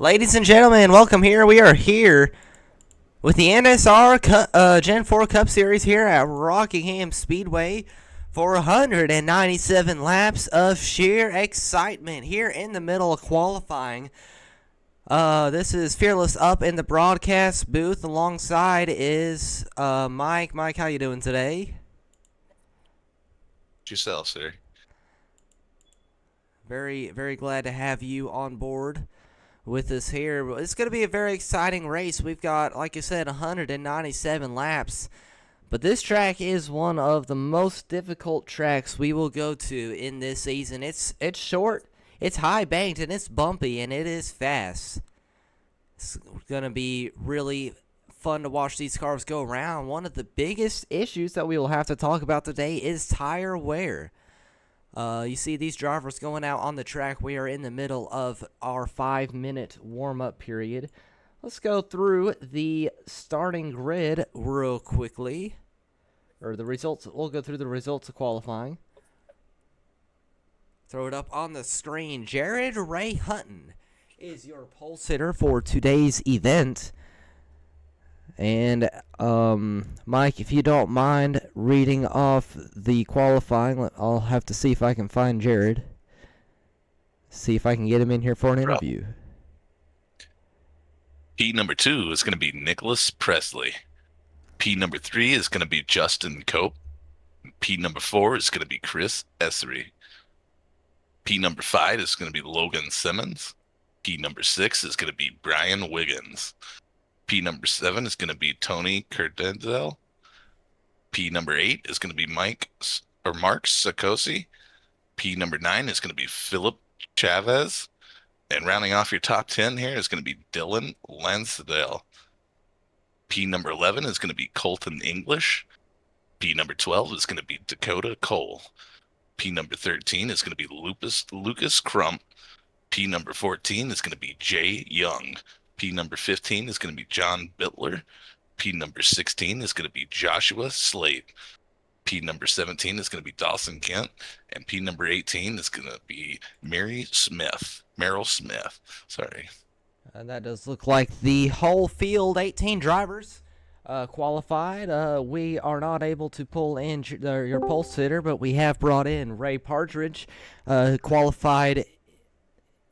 Ladies and gentlemen, welcome here. We are here with the NSR Gen 4 Cup Series here at Rockingham Speedway for 197 laps of sheer excitement here in the middle of qualifying. This is Fearless up in the broadcast booth. Alongside is Mike. Mike, how you doing today? Yourself, sir. Very, very glad to have you on board with us here. It's going to be a very exciting race. We've got, like you said, 197 laps. But this track is one of the most difficult tracks we will go to in this season. It's short, it's high banked, and it's bumpy, and it is fast. It's going to be really fun to watch these cars go around. One of the biggest issues that we will have to talk about today is tire wear. You see these drivers going out on the track. We are in the middle of our 5-minute warm-up period. Let's go through the starting grid real quickly. Or the results. We'll go through the results of qualifying. Throw it up on the screen. Jared Ray Hutton is your pole sitter for today's event. And, Mike, if you don't mind reading off the qualifying, I'll have to see if I can find Jared. See if I can get him in here for an interview. P number 2 is going to be Nicholas Presley. P number 3 is going to be Justin Cope. P number 4 is going to be Chris Essery. P number 5 is going to be Logan Simmons. P number 6 is going to be Brian Wiggins. P number 7 is going to be Tony Curdenzel. P number 8 is going to be Mark Sakosi. P number 9 is going to be Philip Chavez. And rounding off your top 10 here is going to be Dylan Lansdale. P number 11 is going to be Colton English. P number 12 is going to be Dakota Cole. P number 13 is going to be Lucas Crump. P number 14 is going to be Jay Young. P number 15 is going to be John Bittler. P number 16 is going to be Joshua Slate. P number 17 is going to be Dawson Kent. And P number 18 is going to be Merrill Smith. Sorry. That does look like the whole field, 18 drivers qualified. We are not able to pull in your pole sitter, but we have brought in Ray Partridge, qualified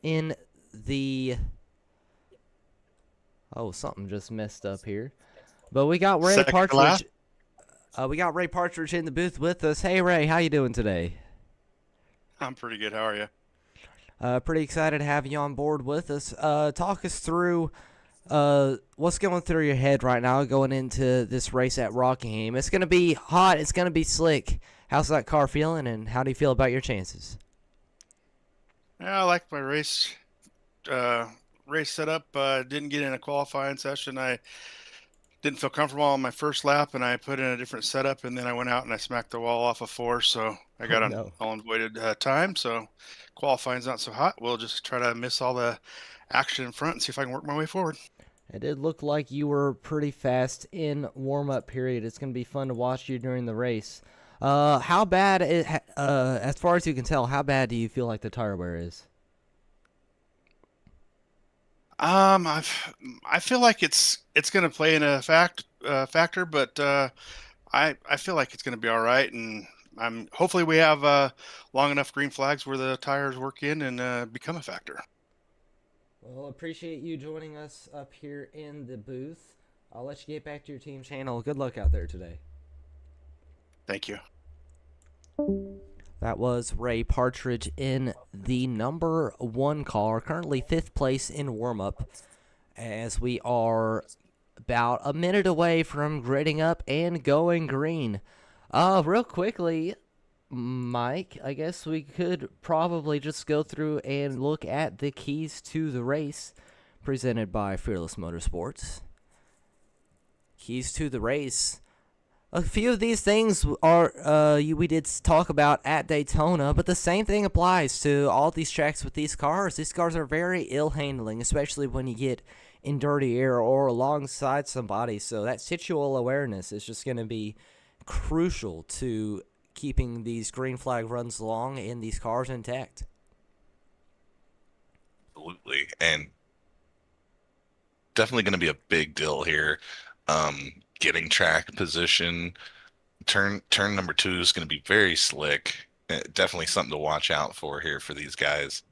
in the... Oh, something just messed up here. But we got Ray Partridge. We got Ray Partridge in the booth with us. Hey, Ray, how you doing today? I'm pretty good. How are you? Pretty excited to have you on board with us. Talk us through what's going through your head right now going into this race at Rockingham. It's going to be hot. It's going to be slick. How's that car feeling, and how do you feel about your chances? Yeah, I like my race setup. Didn't get in a qualifying session. I didn't feel comfortable on my first lap, and I put in a different setup, and then I went out and I smacked the wall off of 4, so I got an unavoided time. So qualifying's not so hot. We'll just try to miss all the action in front and see if I can work my way forward. It did look like you were pretty fast in warm-up period. It's going to be fun to watch you during the race. How bad, as far as you can tell, how bad do you feel like the tire wear is? I feel like it's going to play in a factor, but I feel like it's going to be all right, and hopefully we have long enough green flags where the tires work in and become a factor. Well, appreciate you joining us up here in the booth. I'll let you get back to your team channel. Good luck out there today. Thank you. That was Ray Partridge in the number 1 car, currently 5th place in warm-up, as we are about a minute away from gridding up and going green. Real quickly, Mike, I guess we could probably just go through and look at the keys to the race presented by Fearless Motorsports. Keys to the race. A few of these things are we did talk about at Daytona, but the same thing applies to all these tracks with these cars. These cars are very ill-handling, especially when you get in dirty air or alongside somebody. So that situal awareness is just going to be crucial to keeping these green flag runs long and these cars intact. Absolutely. And definitely going to be a big deal here. Getting track position. Turn number 2 is going to be very slick. Definitely something to watch out for here for these guys.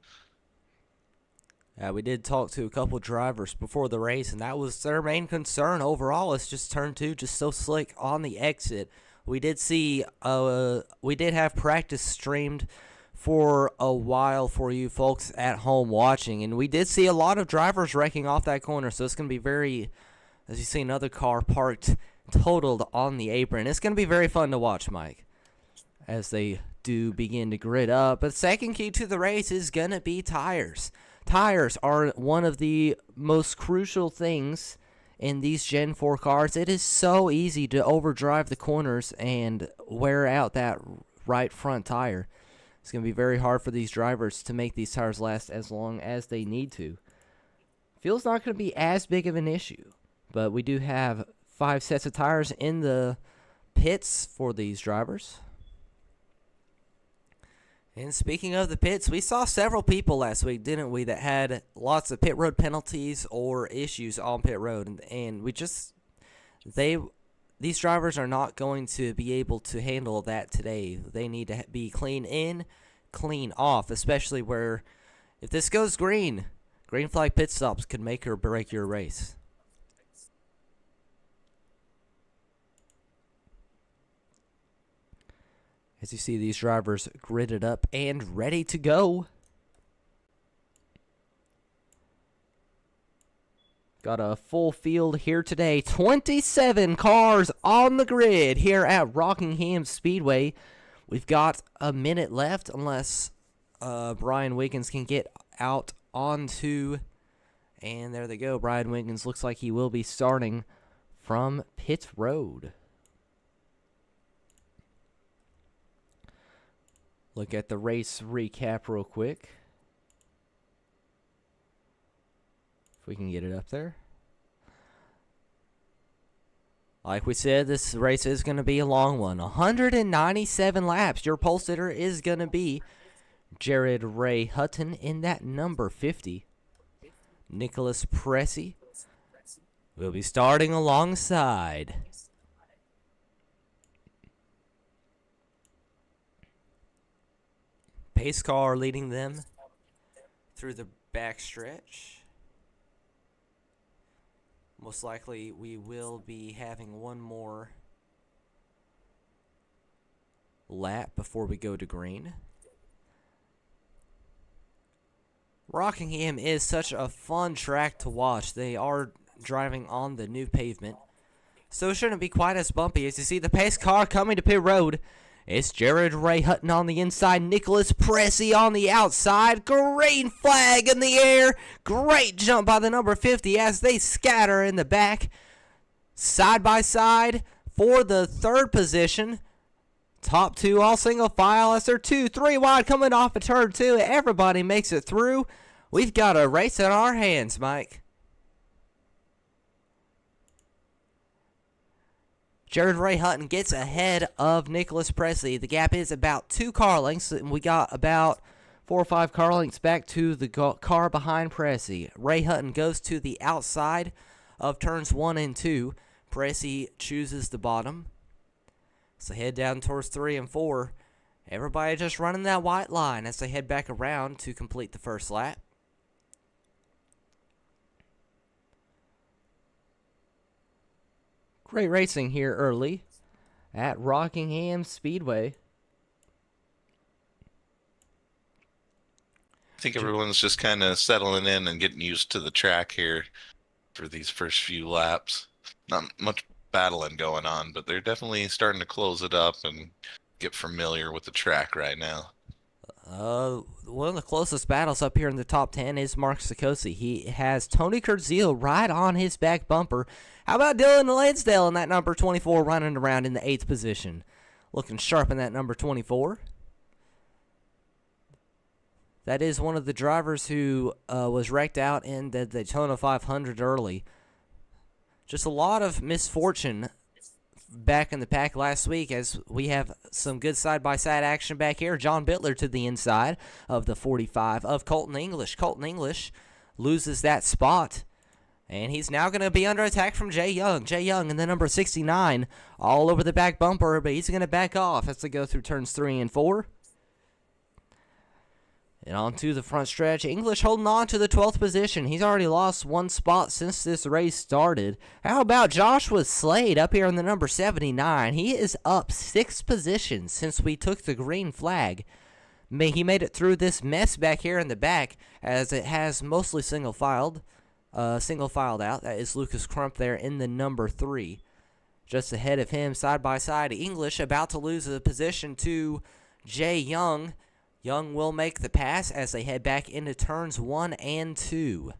We did talk to a couple drivers before the race, and that was their main concern overall. Is just turn 2, just so slick on the exit. We did see, we did have practice streamed for a while for you folks at home watching, and we did see a lot of drivers wrecking off that corner. So it's going to be very, as you see another car parked, totaled on the apron. It's going to be very fun to watch, Mike, as they do begin to grid up. But second key to the race is going to be tires. Tires are one of the most crucial things in these Gen 4 cars. It is so easy to overdrive the corners and wear out that right front tire. It's going to be very hard for these drivers to make these tires last as long as they need to. Fuel's not going to be as big of an issue, but we do have 5 sets of tires in the pits for these drivers. And speaking of the pits, we saw several people last week, didn't we, that had lots of pit road penalties or issues on pit road. And we just, these drivers are not going to be able to handle that today. They need to be clean in, clean off, especially where if this goes green flag pit stops could make or break your race. As you see these drivers gridded up and ready to go. Got a full field here today. 27 cars on the grid here at Rockingham Speedway. We've got a minute left unless Brian Wiggins can get out onto. And there they go. Brian Wiggins looks like he will be starting from pit road. Look at the race recap real quick. If we can get it up there. Like we said, this race is going to be a long one. 197 laps. Your pole sitter is going to be Jared Ray Hutton in that number 50. Nicholas Pressey will be starting alongside. Pace car leading them through the backstretch. Most likely we will be having one more lap before we go to green. Rockingham is such a fun track to watch. They are driving on the new pavement, so it shouldn't be quite as bumpy. As you see the pace car coming to pit road, it's Jared Ray Hutton on the inside, Nicholas Pressey on the outside. Green flag in the air. Great jump by the number 50 as they scatter in the back. Side by side for the third position. Top 2 all single file as they're 2-3 wide coming off of turn 2. Everybody makes it through. We've got a race in our hands, Mike. Jared Ray Hutton gets ahead of Nicholas Pressey. The gap is about 2 car lengths, and we got about 4 or 5 car lengths back to the car behind Pressey. Ray Hutton goes to the outside of turns 1 and 2. Pressey chooses the bottom. So head down towards 3 and 4. Everybody just running that white line as they head back around to complete the first lap. Great racing here early at Rockingham Speedway. I think everyone's just kind of settling in and getting used to the track here for these first few laps. Not much battling going on, but they're definitely starting to close it up and get familiar with the track right now. One of the closest battles up here in the top 10 is Mark Sikosi. He has Tony Kurtzil right on his back bumper. How about Dylan Lansdale in that number 24 running around in the 8th position? Looking sharp in that number 24. That is one of the drivers who was wrecked out in the Daytona 500 early. Just a lot of misfortune back in the pack last week as we have some good side-by-side action back here. John Bittler to the inside of the 45 of Colton English. Colton English loses that spot And he's now going to be under attack from Jay Young. Jay Young in the number 69 all over the back bumper, but he's going to back off as they go through turns 3 and 4. And on to the front stretch. English holding on to the 12th position. He's already lost 1 spot since this race started. How about Joshua Slade up here in the number 79? He is up 6 positions since we took the green flag. He made it through this mess back here in the back, as it has mostly single-filed out. That is Lucas Crump there in the number 3. Just ahead of him, side by side, English about to lose a position to Jay Young. Young will make the pass as they head back into turns 1 and 2.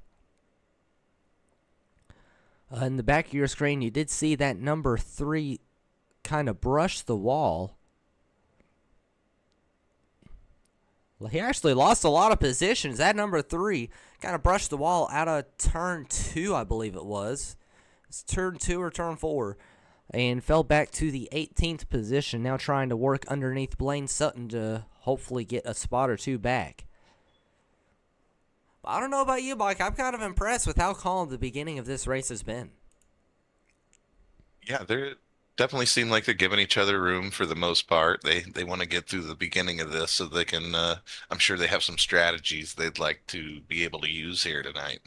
In the back of your screen, you did see that number 3 kind of brush the wall. Well, he actually lost a lot of positions. That number 3 kind of brushed the wall out of turn 2, I believe it was. It's turn 2 or turn 4. And fell back to the 18th position. Now trying to work underneath Blaine Sutton to hopefully get a spot or 2 back. I don't know about you, Mike. I'm kind of impressed with how calm the beginning of this race has been. Yeah, they're definitely seem like they're giving each other room for the most part. They want to get through the beginning of this so they can, I'm sure they have some strategies they'd like to be able to use here tonight.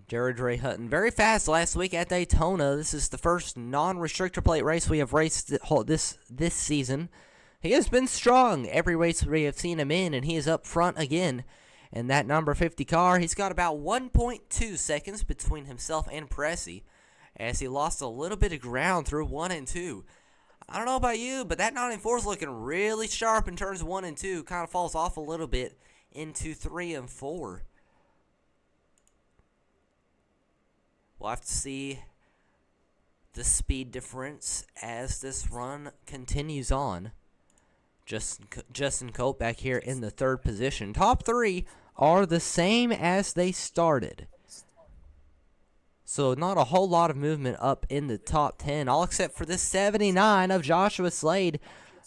Jared Ray Hutton, very fast last week at Daytona. This is the first non-restrictor plate race we have raced this season. He has been strong every race we have seen him in, and he is up front again. And that number 50 car, he's got about 1.2 seconds between himself and Pressey, as he lost a little bit of ground through 1 and 2. I don't know about you, but that 94 is looking really sharp in turns 1 and 2. Kind of falls off a little bit into 3 and 4. We'll have to see the speed difference as this run continues on. Justin Cope back here in the 3rd position. Top 3 are the same as they started. So not a whole lot of movement up in the top 10, all except for this 79 of Joshua Slade.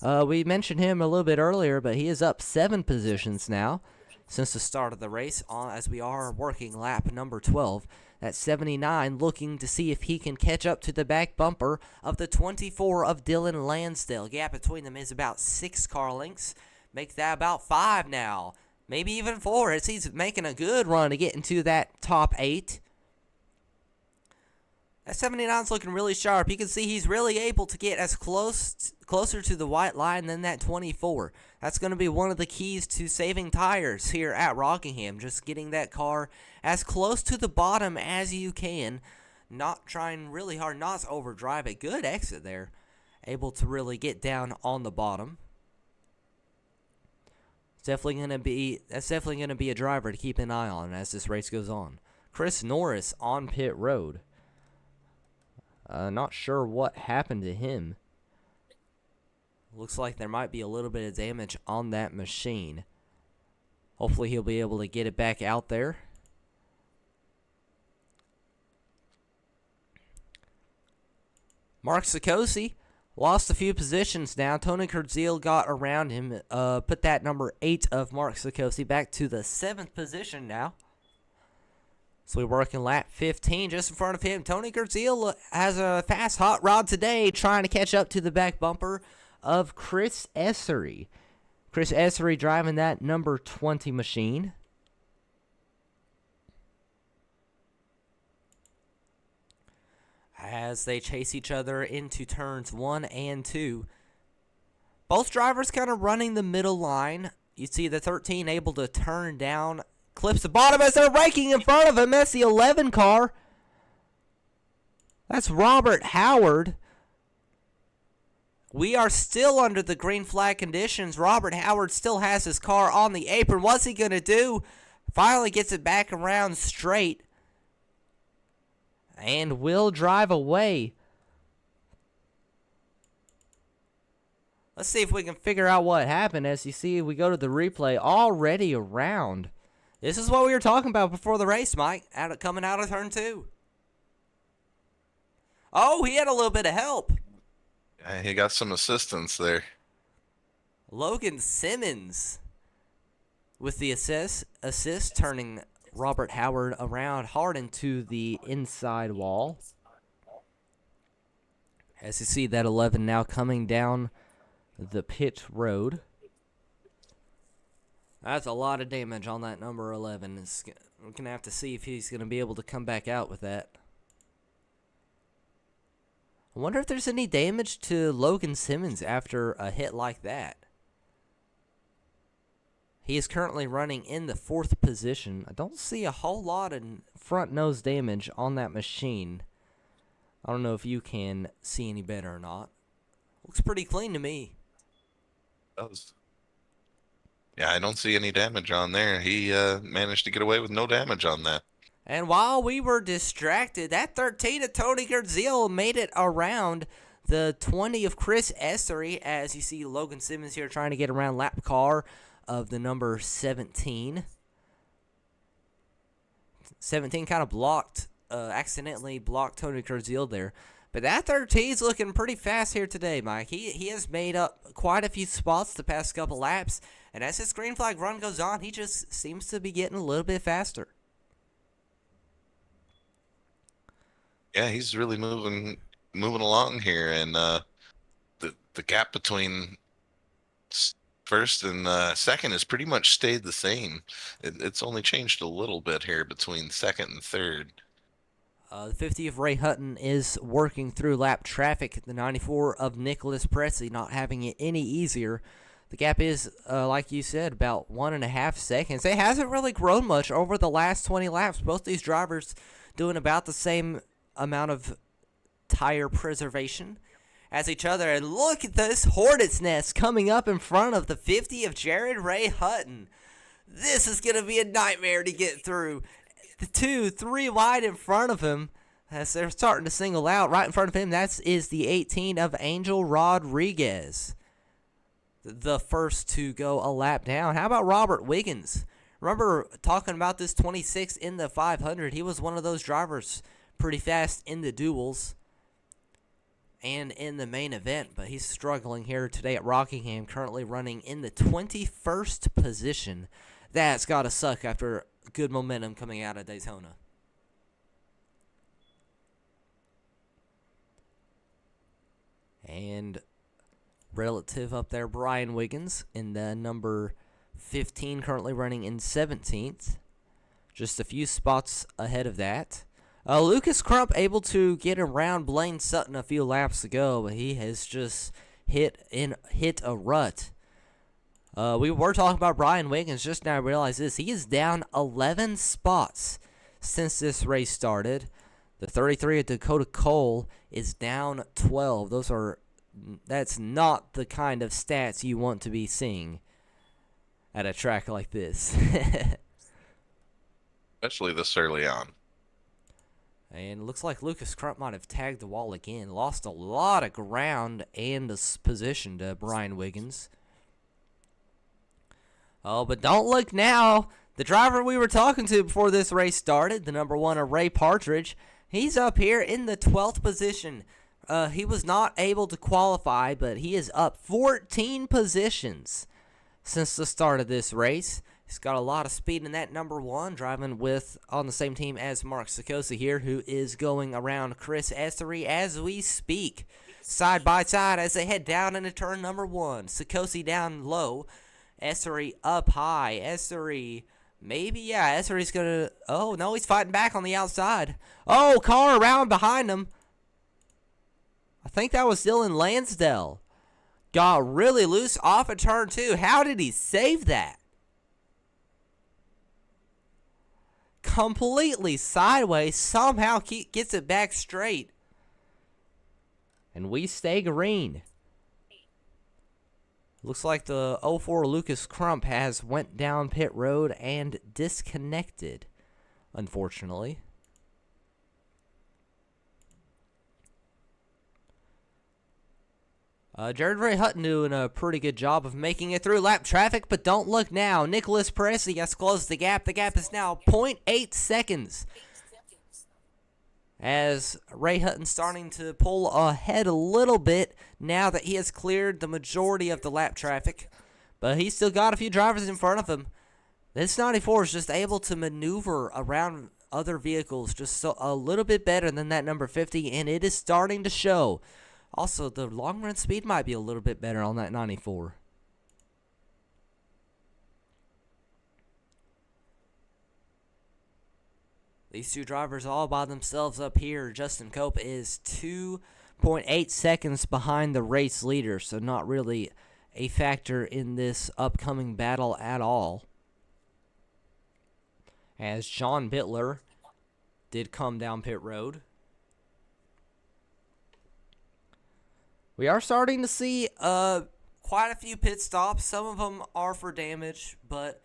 We mentioned him a little bit earlier, but he is up 7 positions now since the start of the race, as we are working lap number 12. At 79, looking to see if he can catch up to the back bumper of the 24 of Dylan Lansdale. Gap between them is about 6 car lengths. Make that about 5 now. Maybe even 4, as he's making a good run to get into that top 8. That 79's looking really sharp. You can see he's really able to get as closer to the white line than that 24. That's going to be one of the keys to saving tires here at Rockingham. Just getting that car as close to the bottom as you can. Not trying really hard not to overdrive it. Good exit there. Able to really get down on the bottom. That's definitely going to be a driver to keep an eye on as this race goes on. Chris Norris on pit road. Not sure what happened to him. Looks like there might be a little bit of damage on that machine. Hopefully he'll be able to get it back out there. Mark Sikosi lost a few positions now. Tony Kurdziel got around him. Put that number 8 of Mark Sikosi back to the 7th position now. So we're working lap 15 just in front of him. Tony Kurdziel has a fast hot rod today, trying to catch up to the back bumper of Chris Essery. Chris Essery driving that number 20 machine. As they chase each other into turns 1 and 2. Both drivers kind of running the middle line. You see the 13 able to turn down, clips the bottom as they're raking in front of him. That's the 11 car. That's Robert Howard. We are still under the green flag conditions. Robert Howard still has his car on the apron. What's he going to do? Finally gets it back around straight. And will drive away. Let's see if we can figure out what happened. As you see, we go to the replay already around. This is what we were talking about before the race, Mike. Coming out of turn 2. Oh, he had a little bit of help. He got some assistance there. Logan Simmons with the assist turning Robert Howard around hard into the inside wall. As you see that 11 now coming down the pit road. That's a lot of damage on that number 11. We're going to have to see if he's going to be able to come back out with that. I wonder if there's any damage to Logan Simmons after a hit like that. He is currently running in the 4th position. I don't see a whole lot of front nose damage on that machine. I don't know if you can see any better or not. Looks pretty clean to me. Yeah, I don't see any damage on there. He managed to get away with no damage on that. And while we were distracted, that 13 of Tony Gerdzil made it around the 20 of Chris Essery, as you see Logan Simmons here trying to get around lap car of the number 17. 17 kind of accidentally blocked Tony Gerdzil there. But that 13 is looking pretty fast here today, Mike. He has made up quite a few spots the past couple laps. And as his green flag run goes on, he just seems to be getting a little bit faster. Yeah, he's really moving along here, and the gap between first and second has pretty much stayed the same. It's only changed a little bit here between second and third. The 50 of Ray Hutton is working through lap traffic. The 94 of Nicholas Presley not having it any easier. The gap is, like you said, about 1.5 seconds. It hasn't really grown much over the last 20 laps. Both these drivers doing about the same amount of tire preservation as each other. And look at this Hornet's Nest coming up in front of the 50 of Jared Ray Hutton. This is going to be a nightmare to get through. The 2, 3 wide in front of him as they're starting to single out. Right in front of him, that is the 18 of Angel Rodriguez, the first to go a lap down. How about Robert Wiggins? Remember talking about this 26 in the 500. He was one of those drivers pretty fast in the duels and in the main event, but he's struggling here today at Rockingham, currently running in the 21st position. That's got to suck after good momentum coming out of Daytona. And relative up there, Brian Wiggins in the number 15, currently running in 17th. Just a few spots ahead of that. Lucas Crump able to get around Blaine Sutton a few laps ago, but he has just hit a rut. We were talking about Brian Wiggins, just now I realized this. He is down 11 spots since this race started. The 33 of Dakota Cole is down 12. That's not the kind of stats you want to be seeing at a track like this. Especially this early on. And it looks like Lucas Crump might have tagged the wall again. Lost a lot of ground and position to Brian Wiggins. Oh, but don't look now. The driver we were talking to before this race started, the number 1 of Ray Partridge, he's up here in the 12th position. He was not able to qualify, but he is up 14 positions since the start of this race. He's got a lot of speed in that number 1, driving on the same team as Mark Sikosi here, who is going around Chris Essery as we speak. Side by side as they head down into turn number 1. Sikosi down low. Essery up high. Essery's going to... Oh, no, he's fighting back on the outside. Oh, car around behind him. I think that was Dylan Lansdale. Got really loose off of turn 2. How did he save that? Completely sideways, somehow gets it back straight. And we stay green. Looks like the 04 Lucas Crump has went down pit road and disconnected, unfortunately. Jared Ray Hutton doing a pretty good job of making it through lap traffic, but don't look now. Nicholas Presley has closed the gap. The gap is now 0.8 seconds. As Ray Hutton starting to pull ahead a little bit now that he has cleared the majority of the lap traffic. But he's still got a few drivers in front of him. This 94 is just able to maneuver around other vehicles just a little bit better than that number 50, and it is starting to show. Also, the long run speed might be a little bit better on that 94. These two drivers all by themselves up here. Justin Cope is 2.8 seconds behind the race leader, so not really a factor in this upcoming battle at all. As John Bittler did come down pit road. We are starting to see quite a few pit stops. Some of them are for damage, but...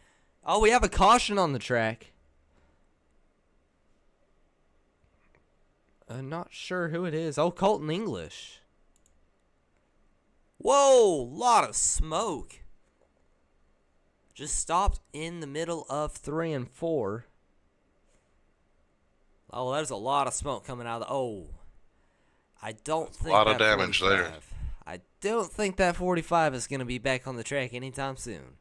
Oh, we have a caution on the track. I'm not sure who it is. Oh, Colton English. Whoa, lot of smoke. Just stopped in the middle of 3 and 4. Oh, there's a lot of smoke coming out of the... Oh. I don't think a lot of that damage 45, there. I don't think that 45 is going to be back on the track anytime soon.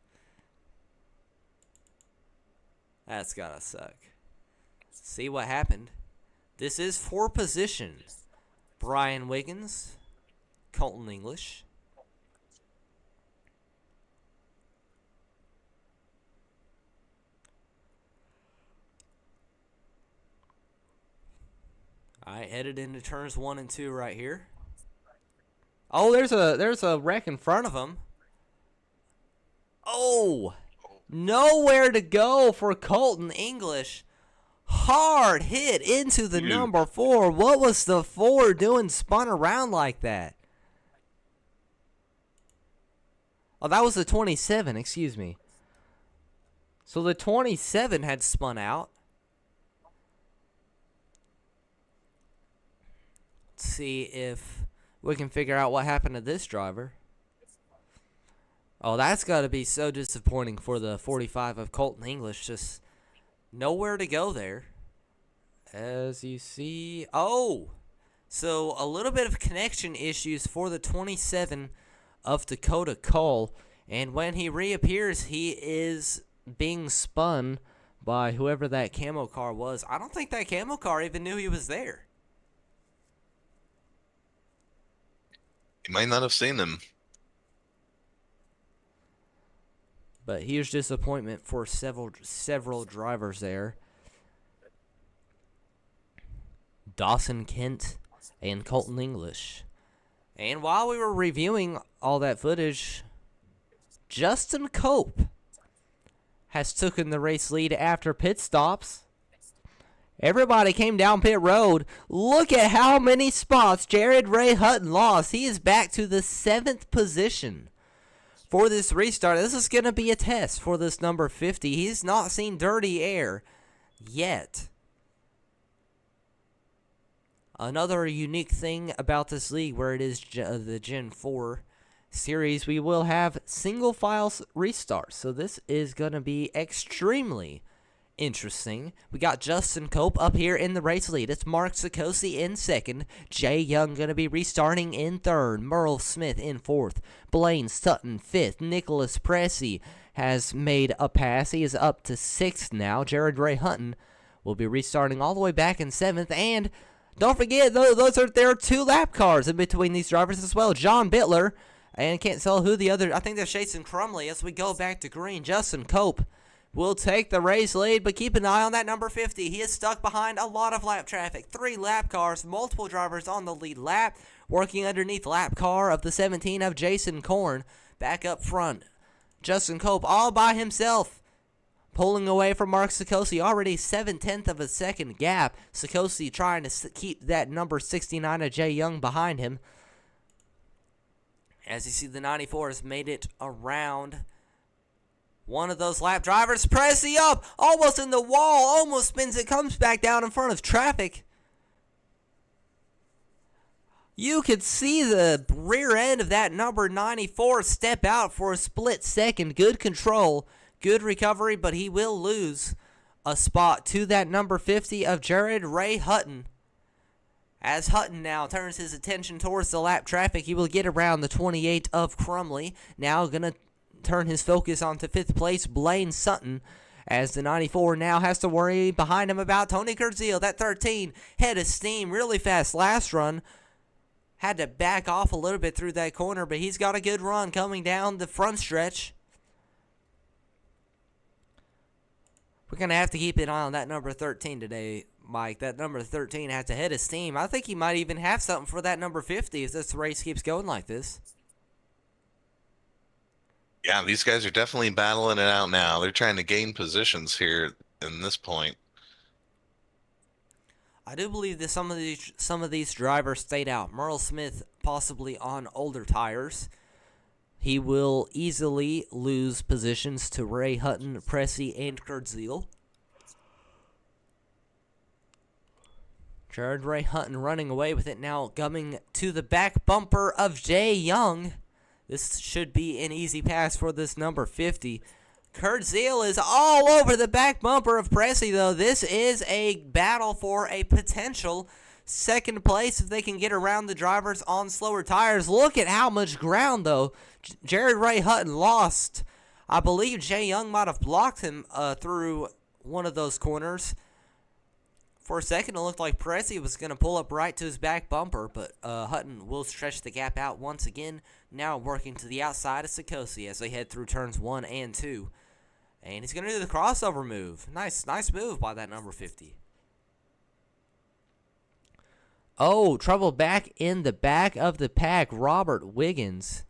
That's got to suck. See what happened. This is for position. Brian Wiggins, Colton English. All right, headed into turns 1 and 2 right here. Oh, there's a wreck in front of him. Oh, nowhere to go for Colton English. Hard hit into the number 4. What was the 4 doing spun around like that? Oh, that was the 27, excuse me. So the 27 had spun out. Let's see if we can figure out what happened to this driver. Oh, that's got to be so disappointing for the 45 of Colton English. Just nowhere to go there. As you see. Oh, so a little bit of connection issues for the 27 of Dakota Cole. And when he reappears, he is being spun by whoever that camo car was. I don't think that camo car even knew he was there. You might not have seen them. But huge disappointment for several drivers there. Dawson Kent and Colton English. And while we were reviewing all that footage, Justin Cope has taken the race lead after pit stops. Everybody came down pit road. Look at how many spots Jared Ray Hutton lost. He is back to the 7th position for this restart. This is going to be a test for this number 50. He's not seen dirty air yet. Another unique thing about this league, where it is the Gen 4 series, we will have single file restarts. So this is going to be extremely interesting. We got Justin Cope up here in the race lead. It's Mark Sikosi in 2nd. Jay Young going to be restarting in 3rd. Merle Smith in 4th. Blaine Sutton 5th. Nicholas Pressey has made a pass. He is up to 6th now. Jared Ray Hutton will be restarting all the way back in 7th. And don't forget, there are 2 lap cars in between these drivers as well. John Bittler, and can't tell who the other, I think that's Jason Crumley. As we go back to green, Justin Cope will take the race lead, but keep an eye on that number 50. He is stuck behind a lot of lap traffic. 3 lap cars, multiple drivers on the lead lap, working underneath lap car of the 17 of Jason Korn. Back up front, Justin Cope all by himself, pulling away from Mark Sikosi, already 7/10 of a second gap. Sikosi trying to keep that number 69 of Jay Young behind him. As you see, the 94 has made it around one of those lap drivers. Pressey up, almost in the wall, almost spins it, comes back down in front of traffic. You could see the rear end of that number 94 step out for a split second. Good control. Good recovery, but he will lose a spot to that number 50 of Jared Ray Hutton. As Hutton now turns his attention towards the lap traffic, he will get around the 28 of Crumley. Now going to turn his focus onto 5th place, Blaine Sutton, as the 94 now has to worry behind him about Tony Kurdziel. That 13 head of steam really fast last run. Had to back off a little bit through that corner, but he's got a good run coming down the front stretch. We're going to have to keep an eye on that number 13 today, Mike. That number 13 has a head of steam. I think he might even have something for that number 50 if this race keeps going like this. Yeah, these guys are definitely battling it out now. They're trying to gain positions here in this point. I do believe that some of these drivers stayed out. Merle Smith possibly on older tires. He will easily lose positions to Ray Hutton, Pressey, and Kurdziel. Jared Ray Hutton running away with it now, coming to the back bumper of Jay Young. This should be an easy pass for this number 50. Kurdziel is all over the back bumper of Pressey, though. This is a battle for a potential second place if they can get around the drivers on slower tires. Look at how much ground, though. Jared Ray Hutton lost. I believe Jay Young might have blocked him through one of those corners. For a second, it looked like Pressey was going to pull up right to his back bumper, but Hutton will stretch the gap out once again, now working to the outside of Sikosi as they head through turns 1 and 2. And he's going to do the crossover move. Nice move by that number 50. Oh, trouble back in the back of the pack. Robert Wiggins.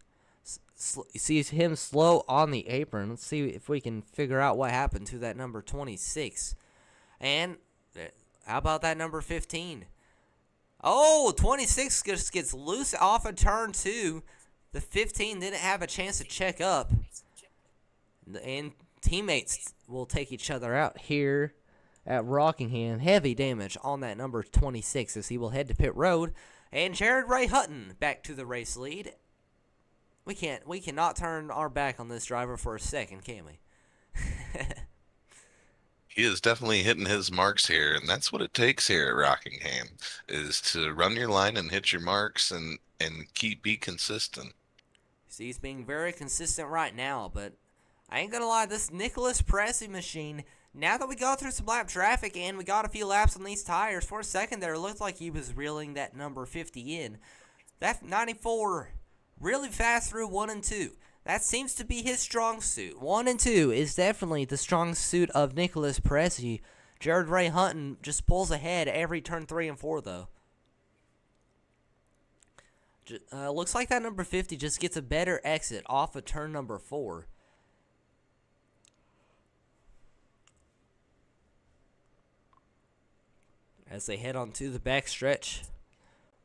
Sees him slow on the apron. Let's see if we can figure out what happened to that number 26. And how about that number 15? Oh, 26 just gets loose off of turn 2. The 15 didn't have a chance to check up. And teammates will take each other out here at Rockingham. Heavy damage on that number 26 as he will head to pit road. And Jared Ray Hutton back to the race lead. We cannot turn our back on this driver for a second, can we? He is definitely hitting his marks here, and that's what it takes here at Rockingham, is to run your line and hit your marks and be consistent. See, he's being very consistent right now, but I ain't gonna lie, this Nicholas Pressey machine, now that we got through some lap traffic and we got a few laps on these tires, for a second there, it looked like he was reeling that number 50 in. That 94 really fast through 1 and 2. That seems to be his strong suit. 1 and 2 is definitely the strong suit of Nicholas Pressey. Jared Ray Hutton just pulls ahead every turn 3 and 4, though. Looks like that number 50 just gets a better exit off of turn number 4. As they head on to the back stretch,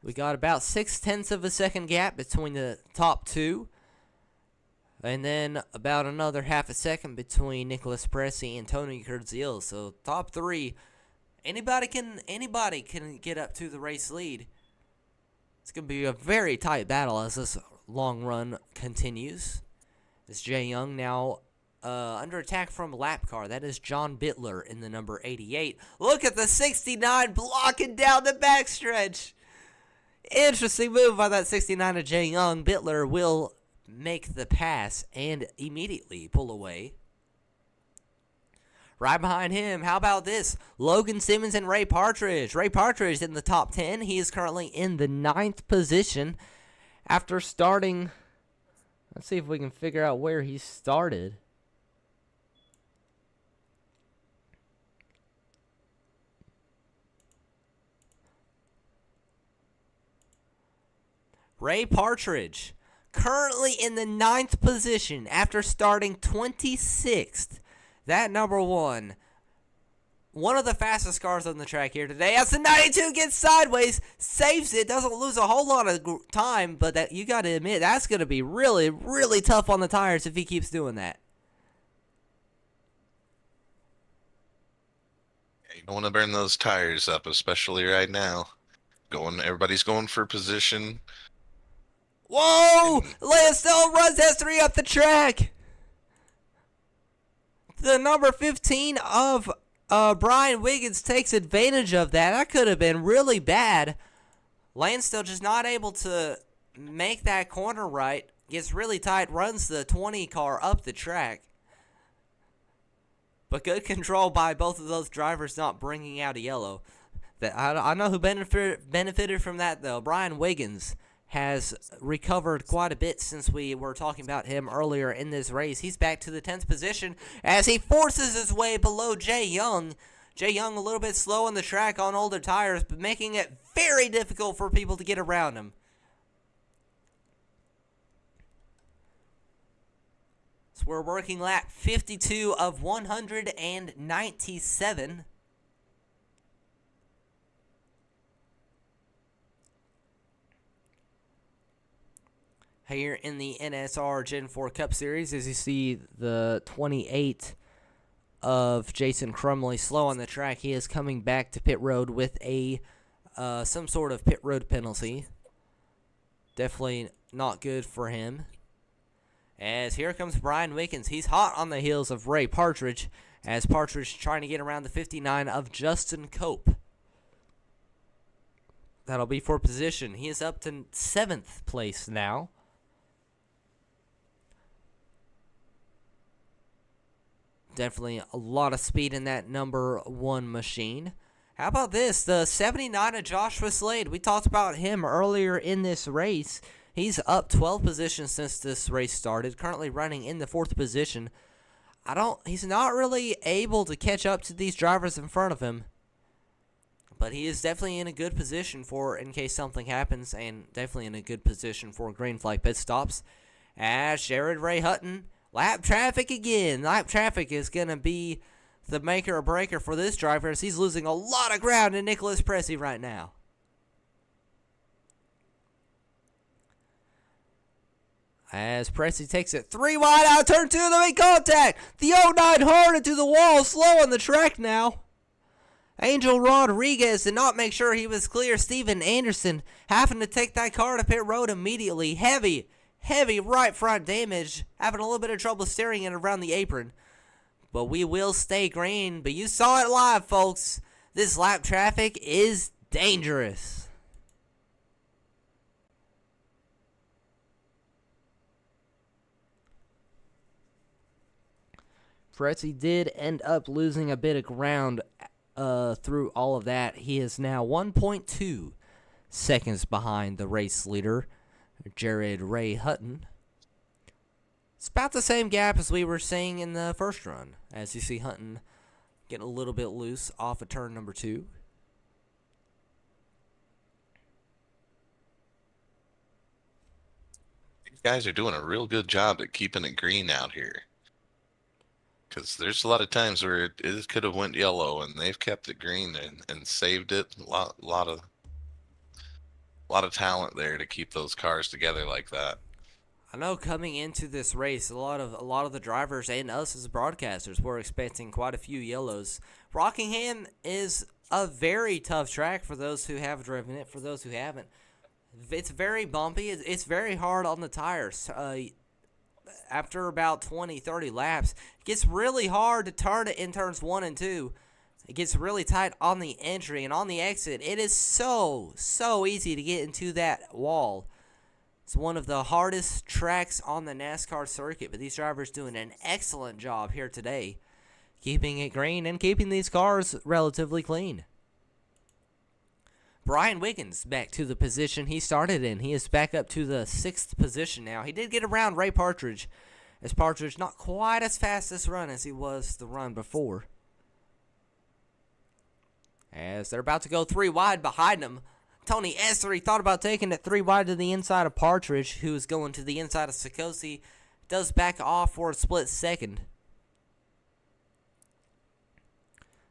we got about 0.6 of a second gap between the top 2. And then about another half a second between Nicholas Pressey and Tony Kurdziel. So top 3, anybody can get up to the race lead. It's going to be a very tight battle as this long run continues. This Jay Young now under attack from a lap car. That is John Bittler in the number 88. Look at the 69 blocking down the backstretch. Interesting move by that 69 of Jay Young. Bittler will make the pass and immediately pull away. Right behind him, how about this? Logan Simmons and Ray Partridge. Ray Partridge in the top 10. He is currently in the 9th position after starting. Let's see if we can figure out where he started. Ray Partridge currently in the 9th position after starting 26th. That number 1. One of the fastest cars on the track here today. As the 92 gets sideways, saves it, doesn't lose a whole lot of time, but that you got to admit, that's going to be really, really tough on the tires if he keeps doing that. You don't want to burn those tires up, especially right now. Everybody's going for position. Whoa! Lance still runs S3 up the track. The number 15 of Brian Wiggins takes advantage of that. That could have been really bad. Lance still just not able to make that corner right. Gets really tight, runs the 20 car up the track. But good control by both of those drivers not bringing out a yellow. I know who benefited from that, though. Brian Wiggins has recovered quite a bit since we were talking about him earlier in this race. He's back to the 10th position as he forces his way below Jay Young. Jay Young a little bit slow on the track on older tires, but making it very difficult for people to get around him. So we're working lap 52 of 197. Here in the NSR Gen 4 Cup Series, as you see the 28 of Jason Crumley slow on the track. He is coming back to pit road with a some sort of pit road penalty. Definitely not good for him. As here comes Brian Wiggins. He's hot on the heels of Ray Partridge, as Partridge trying to get around the 59 of Justin Cope. That'll be for position. He is up to 7th place now. Definitely a lot of speed in that number 1 machine. How about this? The 79 of Joshua Slade. We talked about him earlier in this race. He's up 12 positions since this race started, currently running in the 4th position. He's not really able to catch up to these drivers in front of him, but he is definitely in a good position for in case something happens, and definitely in a good position for green flag pit stops. As Jared Ray Hutton, lap traffic again. Lap traffic is going to be the maker or breaker for this driver, as he's losing a lot of ground to Nicholas Pressey right now. As Pressey takes it 3 wide out, turn 2, they make contact. The 09 hard into the wall, slow on the track now. Angel Rodriguez did not make sure he was clear. Steven Anderson having to take that car to pit road immediately. Heavy right front damage, having a little bit of trouble steering it around the apron. But we will stay green. But you saw it live, folks. This lap traffic is dangerous. Pressey did end up losing a bit of ground through all of that. He is now 1.2 seconds behind the race leader, Jared Ray Hutton. It's about the same gap as we were seeing in the first run, as you see Hutton getting a little bit loose off of turn number 2. These guys are doing a real good job at keeping it green out here. Because there's a lot of times where it could have went yellow, and they've kept it green and saved it. A lot of talent there to keep those cars together like that. I know coming into this race, a lot of the drivers and us as broadcasters were expecting quite a few yellows. Rockingham is a very tough track for those who have driven it. For those who haven't, it's very bumpy. It's very hard on the tires. After about 20-30 laps, it gets really hard to turn it in turns 1 and 2. It gets really tight on the entry, and on the exit, it is so easy to get into that wall. It's one of the hardest tracks on the NASCAR circuit, but these drivers doing an excellent job here today, keeping it green and keeping these cars relatively clean. Brian Wiggins back to the position he started in. He is back up to the 6th position now. He did get around Ray Partridge, as Partridge not quite as fast this run as he was the run before. As they're about to go 3 wide behind him, Tony Essery thought about taking it 3 wide to the inside of Partridge, who is going to the inside of Sikosi. Does back off for a split second,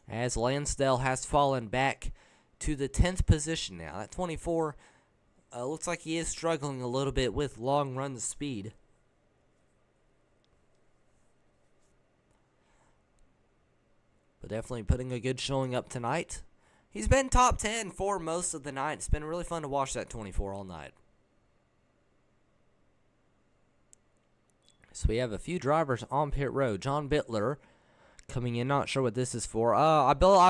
as Lansdale has fallen back to the 10th position now. That 24 looks like he is struggling a little bit with long run speed. But definitely putting a good showing up tonight. He's been top 10 for most of the night. It's been really fun to watch that 24 all night. So we have a few drivers on pit road. John Bittler coming in, not sure what this is for.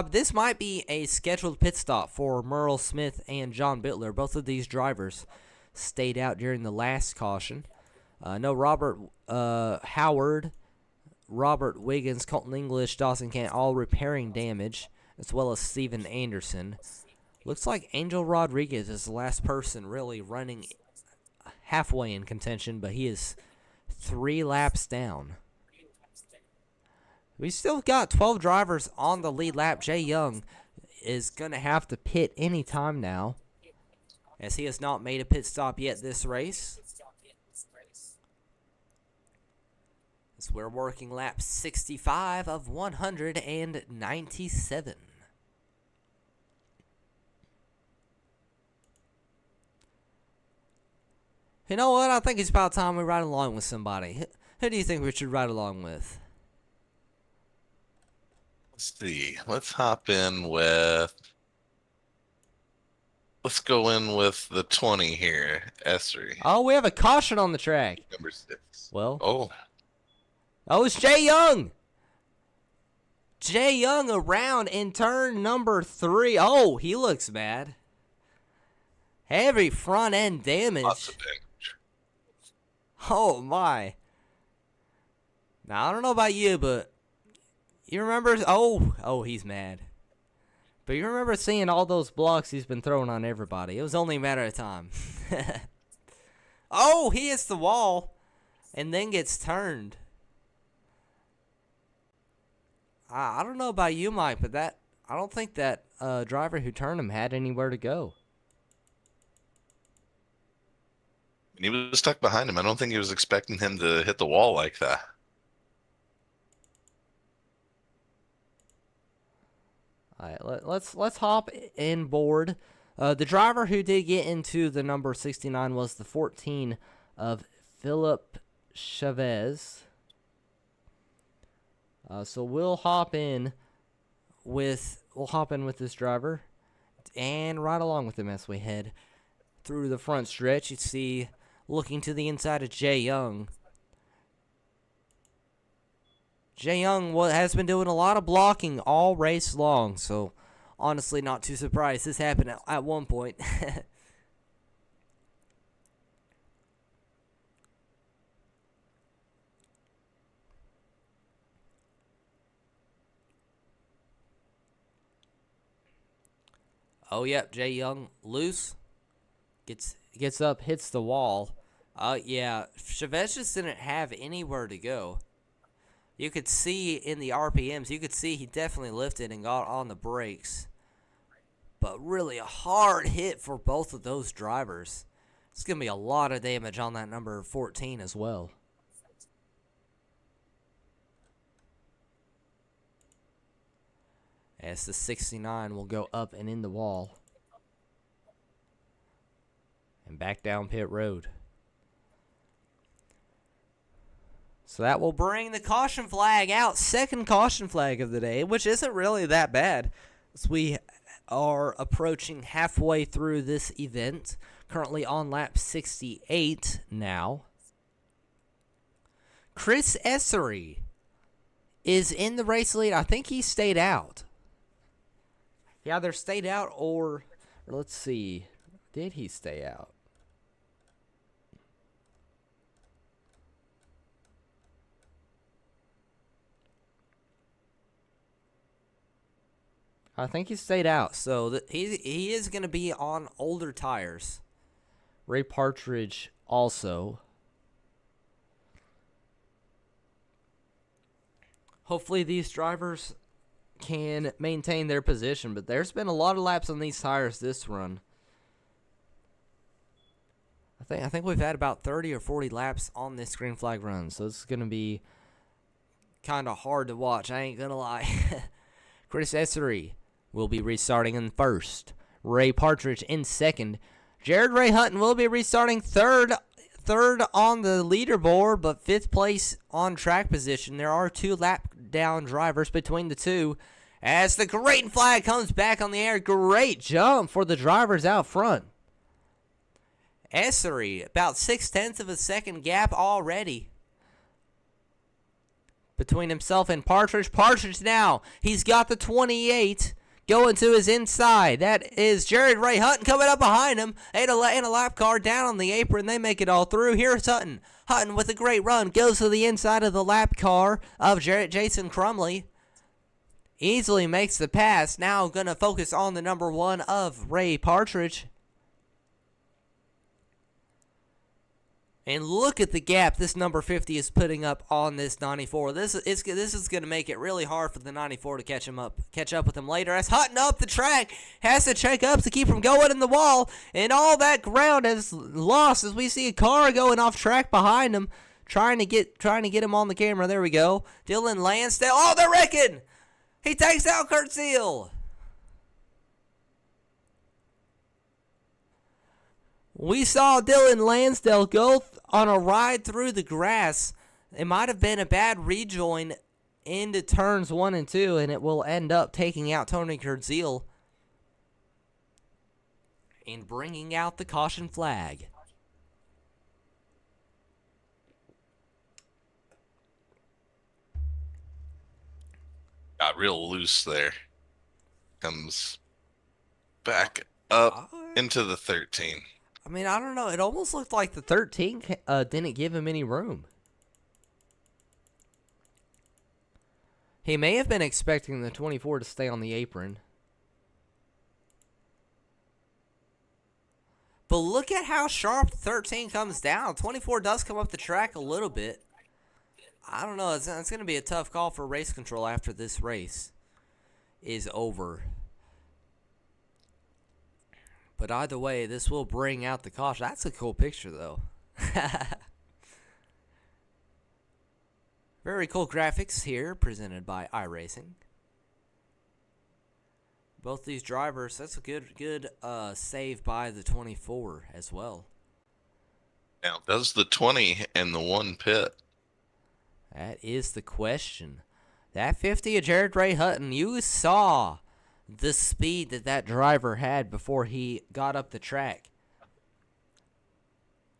This might be a scheduled pit stop for Merle Smith and John Bittler. Both of these drivers stayed out during the last caution. No, Robert Howard Robert Wiggins, Colton English, Dawson Kent, all repairing damage, as well as Steven Anderson. Looks like Angel Rodriguez is the last person really running halfway in contention, but he is 3 laps down. We still got 12 drivers on the lead lap. Jay Young is going to have to pit any time now, as he has not made a pit stop yet this race. As we're working lap 65 of 197. You know what? I think it's about time we ride along with somebody. Who do you think we should ride along with? Let's see. Let's hop in with. Let's go in with the 20 here, Esri. Oh, we have a caution on the track. Number 6. Well. Oh, It's Jay Young. Jay Young around in turn number 3. Oh, he looks bad. Heavy front end damage. lots of damage. Oh, my. Now, I don't know about you, but you remember... Oh, he's mad. But you remember seeing all those blocks he's been throwing on everybody. It was only a matter of time. Oh, he hits the wall and then gets turned. I don't know about you, Mike, but I don't think that driver who turned him had anywhere to go. And he was stuck behind him. I don't think he was expecting him to hit the wall like that. All right, let's hop in board. The driver who did get into the number 69 was the 14 of Philip Chavez. So we'll hop in with this driver and ride along with him as we head through the front stretch. You see, looking to the inside of Jay Young. Jay Young has been doing a lot of blocking all race long, so honestly not too surprised this happened at one point. Oh, yep, Jay Young loose. Gets up, hits the wall. Yeah, Chavez just didn't have anywhere to go. You could see in the RPMs, you could see he definitely lifted and got on the brakes. But really a hard hit for both of those drivers. It's going to be a lot of damage on that number 14 as well. As the 69 will go up and in the wall. And back down pit road. So that will bring the caution flag out. Second caution flag of the day, which isn't really that bad, as we are approaching halfway through this event. Currently on lap 68 now. Chris Essery is in the race lead. I think he stayed out. He either stayed out or let's see. Did he stay out? I think he stayed out, so he is going to be on older tires. Ray Partridge also. Hopefully these drivers can maintain their position, but there's been a lot of laps on these tires this run. I think we've had about 30 or 40 laps on this green flag run, so it's going to be kind of hard to watch. I ain't going to lie. Chris Essery will be restarting in first. Ray Partridge in second. Jared Ray Hutton will be restarting third on the leaderboard, but fifth place on track position. There are 2 lap down drivers between the two. As the green flag comes back on the air, great jump for the drivers out front. Essery, about 0.6 of a second gap already between himself and Partridge. Partridge now, he's got the 28. going to his inside. That is Jared Ray Hutton coming up behind him. And a lap car down on the apron. They make it all through. Here's Hutton. Hutton with a great run. Goes to the inside of the lap car of Jason Crumley. Easily makes the pass. Now going to focus on the number 1 of Ray Partridge. And look at the gap this number 50 is putting up on this 94. This is going to make it really hard for the 94 to catch up with him later. As Hutton up the track, has to check up to keep from going in the wall. And all that ground is lost as we see a car going off track behind him. Trying to get him on the camera. There we go. Dylan Lansdale. Oh, they're wrecking! He takes out Kurt Seal. We saw Dylan Lansdale go on a ride through the grass. It might have been a bad rejoin into turns 1 and 2, and it will end up taking out Tony Kurdziel and bringing out the caution flag. Got real loose there. Comes back up into the 13. I mean, I don't know. It almost looked like the 13 didn't give him any room. He may have been expecting the 24 to stay on the apron. But look at how sharp 13 comes down. 24 does come up the track a little bit. I don't know. It's going to be a tough call for race control after this race is over. But either way, this will bring out the caution. That's a cool picture, though. Very cool graphics here presented by iRacing. Both these drivers, that's a good save by the 24 as well. Now, does the 20 and the 1 pit? That is the question. That 50 of Jared Ray Hutton, you saw the speed that driver had before he got up the track.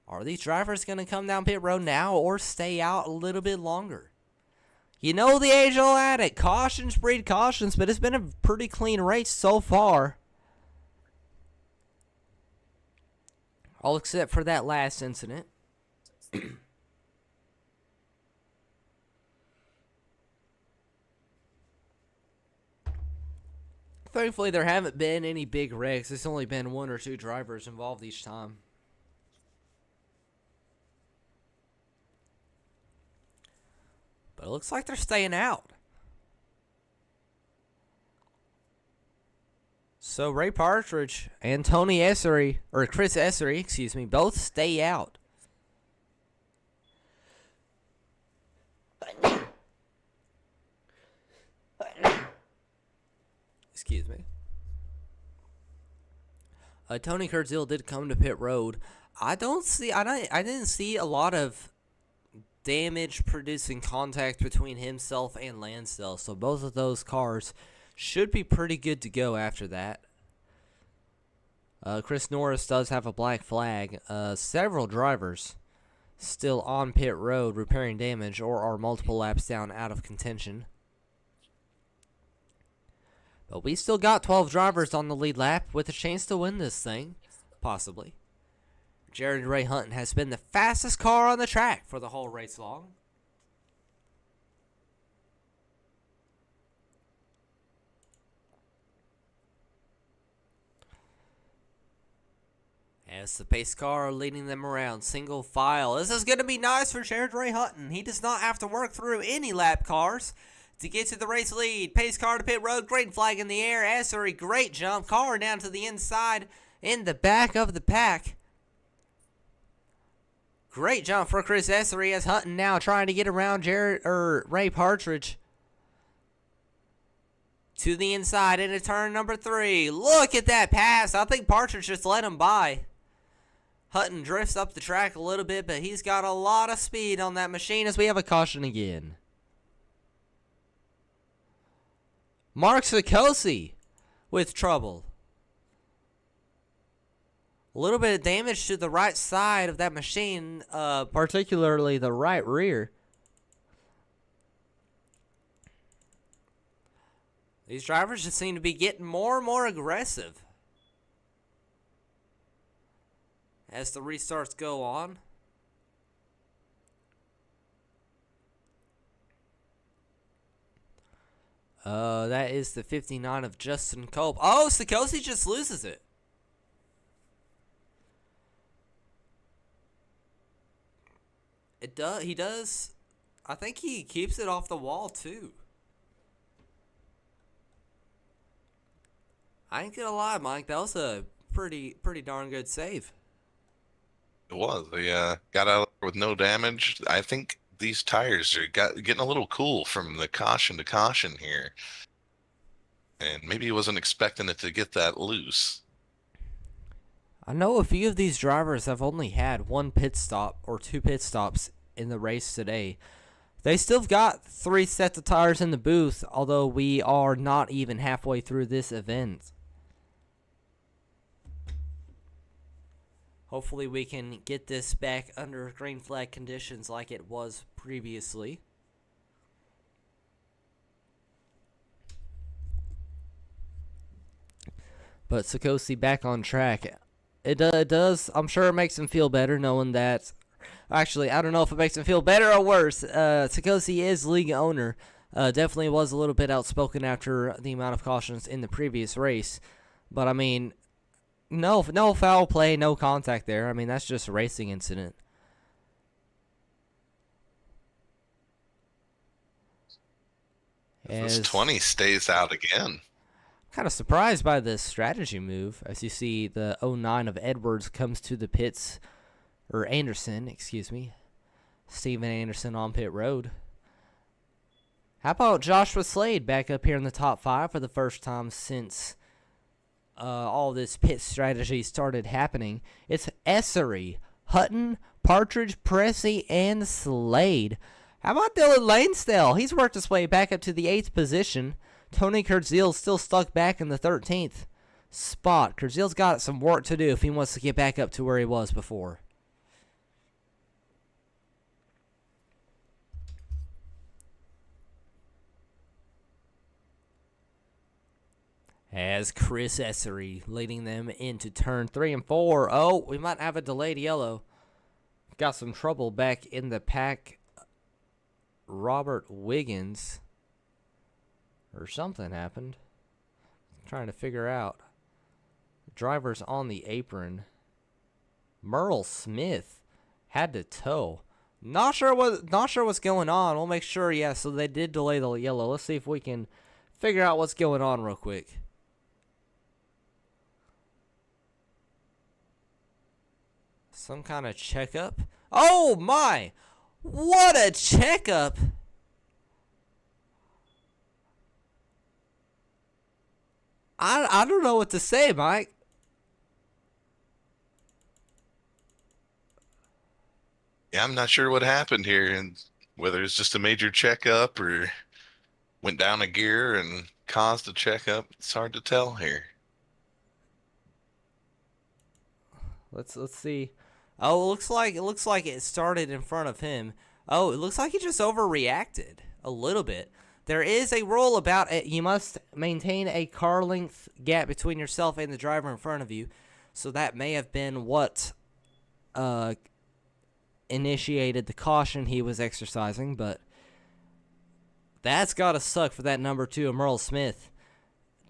Are these drivers going to come down pit road now or stay out a little bit longer? You know the age-old adage, cautions breed cautions, but it's been a pretty clean race so far. All except for that last incident. Thankfully, there haven't been any big wrecks. It's only been 1 or 2 drivers involved each time. But it looks like they're staying out. So Ray Partridge and Tony Essery, or Chris Essery, excuse me, both stay out. Excuse me. Tony Kurdziel did come to pit road. I didn't see a lot of damage producing contact between himself and Lansdale, so both of those cars should be pretty good to go after that. Chris Norris does have a black flag. Several drivers still on pit road repairing damage or are multiple laps down out of contention. But we still got 12 drivers on the lead lap with a chance to win this thing, possibly. Jared Ray Hutton has been the fastest car on the track for the whole race long. As the pace car leading them around single file. This is going to be nice for Jared Ray Hutton. He does not have to work through any lap cars to get to the race lead. Pace car to pit road. Green flag in the air. Essery, great jump. Car down to the inside in the back of the pack. Great jump for Chris Essery as Hutton now trying to get around Ray Partridge to the inside into turn number 3. Look at that pass. I think Partridge just let him by. Hutton drifts up the track a little bit, but he's got a lot of speed on that machine as we have a caution again. Mark Sikosi with trouble. A little bit of damage to the right side of that machine, particularly the right rear. These drivers just seem to be getting more and more aggressive as the restarts go on. That is the 59 of Justin Culp. Oh, Sikosi just loses it. He does. I think he keeps it off the wall too. I ain't gonna lie, Mike. That was a pretty darn good save. It was. They got out with no damage. I think these tires are getting a little cool from the caution to caution here. And maybe he wasn't expecting it to get that loose. I know a few of these drivers have only had one pit stop or two pit stops in the race today. They still got 3 sets of tires in the booth, although we are not even halfway through this event. Hopefully we can get this back under green flag conditions like it was previously. But Sikosi back on track. It does, I'm sure it makes him feel better knowing that. Actually, I don't know if it makes him feel better or worse. Sikosi is league owner. Definitely was a little bit outspoken after the amount of cautions in the previous race. But, I mean, no foul play, no contact there. I mean, that's just a racing incident. This 20 stays out again. Kind of surprised by this strategy move. As you see, the 09 of Edwards comes to the pits. Or Anderson, excuse me. Steven Anderson on pit road. How about Joshua Slade back up here in the top 5 for the first time since all this pit strategy started happening? It's Essery, Hutton, Partridge, Pressey, and Slade. How about Dylan Lanesdale? He's worked his way back up to the 8th position. Tony Kurdziel's still stuck back in the 13th spot. Kurdziel's got some work to do if he wants to get back up to where he was before. As Chris Essery leading them into turn 3 and 4. Oh, we might have a delayed yellow. Got some trouble back in the pack. Robert Wiggins. Or something happened. I'm trying to figure out. Driver's on the apron. Merle Smith had to tow. Not sure what's going on. We'll make sure. Yeah, so they did delay the yellow. Let's see if we can figure out what's going on real quick. Some kind of checkup. Oh my! What a checkup! I don't know what to say, Mike. Yeah, I'm not sure what happened here, and whether it's just a major checkup or went down a gear and caused a checkup. It's hard to tell here. Let's see. Oh, it looks like it started in front of him. Oh, it looks like he just overreacted a little bit. There is a rule about it. You must maintain a car length gap between yourself and the driver in front of you. So that may have been what initiated the caution he was exercising. But that's got to suck for that number 2 of Merle Smith.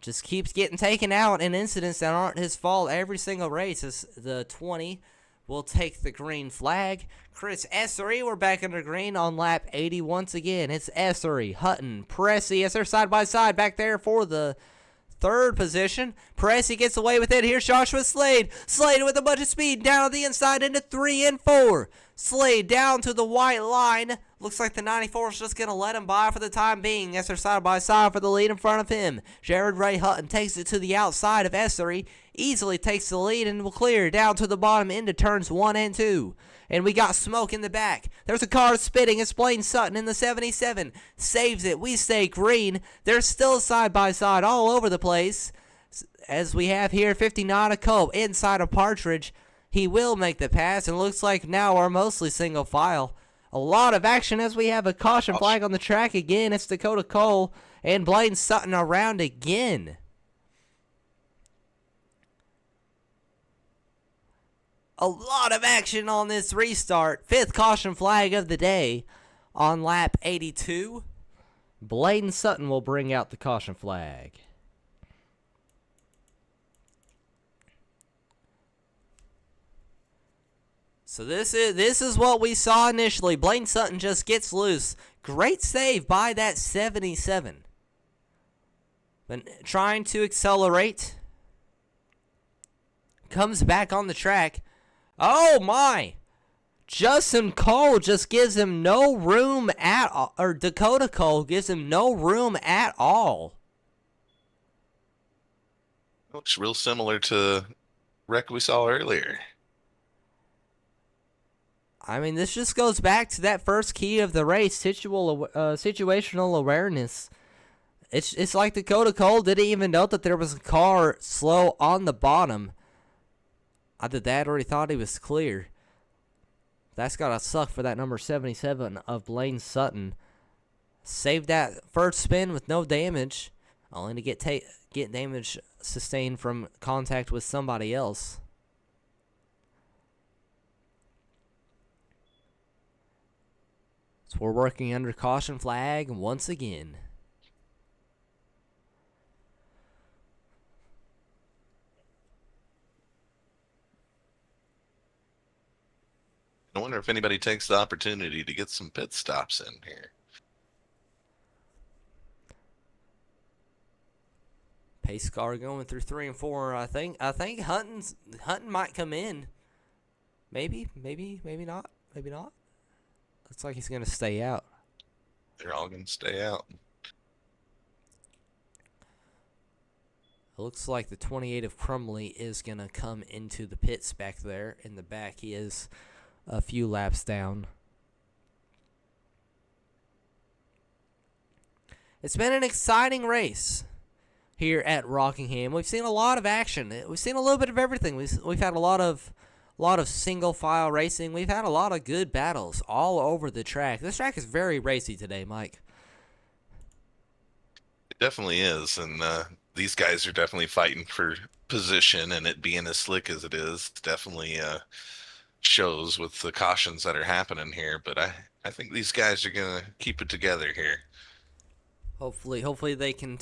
Just keeps getting taken out in incidents that aren't his fault every single race. As the 20 will take the green flag. Chris Essery, we're back under green on lap 80 once again. It's Essery, Hutton, Pressey as they're side by side back there for the 3rd position. Pressey gets away with it. Here's Joshua Slade. Slade with a bunch of speed down on the inside into 3 and 4. Slade down to the white line. Looks like the 94 is just going to let him by for the time being as they're side by side for the lead in front of him. Jared Ray Hutton takes it to the outside of Essery. Easily takes the lead and will clear down to the bottom into turns 1 and 2. And we got smoke in the back. There's a car spitting. It's Blaine Sutton in the 77. Saves it. We stay green. They're still side by side all over the place. As we have here 59 of Cope inside of Partridge. He will make the pass and looks like now we're mostly single file. A lot of action as we have a caution flag on the track again. It's Dakota Cole and Blaine Sutton around again. A lot of action on this restart. 5th caution flag of the day on lap 82. Blaine Sutton will bring out the caution flag. So this is what we saw initially. Blaine Sutton just gets loose. Great save by that 77. But trying to accelerate. Comes back on the track. Oh my! Justin Cole just gives him no room at all. Or Dakota Cole gives him no room at all. Looks real similar to wreck we saw earlier. I mean, this just goes back to that first key of the race, situational awareness. It's like Dakota Cole didn't even know that there was a car slow on the bottom. Either that or he thought he was clear. That's got to suck for that number 77 of Blaine Sutton. Saved that first spin with no damage, only to get damage sustained from contact with somebody else. So we're working under caution flag once again. I wonder if anybody takes the opportunity to get some pit stops in here. Pace car going through 3 and 4. I think Hutton might come in. Maybe not. Maybe not. Looks like he's gonna stay out. They're all gonna stay out. It looks like the 28 of Crumley is gonna come into the pits back there in the back. He is a few laps down. It's been an exciting race here at Rockingham. We've seen a lot of action. We've seen a little bit of everything. We've had a lot of single file racing. We've had a lot of good battles all over the track. This track is very racy today, Mike. It definitely is, and these guys are definitely fighting for position, and it being as slick as it is definitely shows with the cautions that are happening here. But I think these guys are gonna keep it together here. Hopefully they can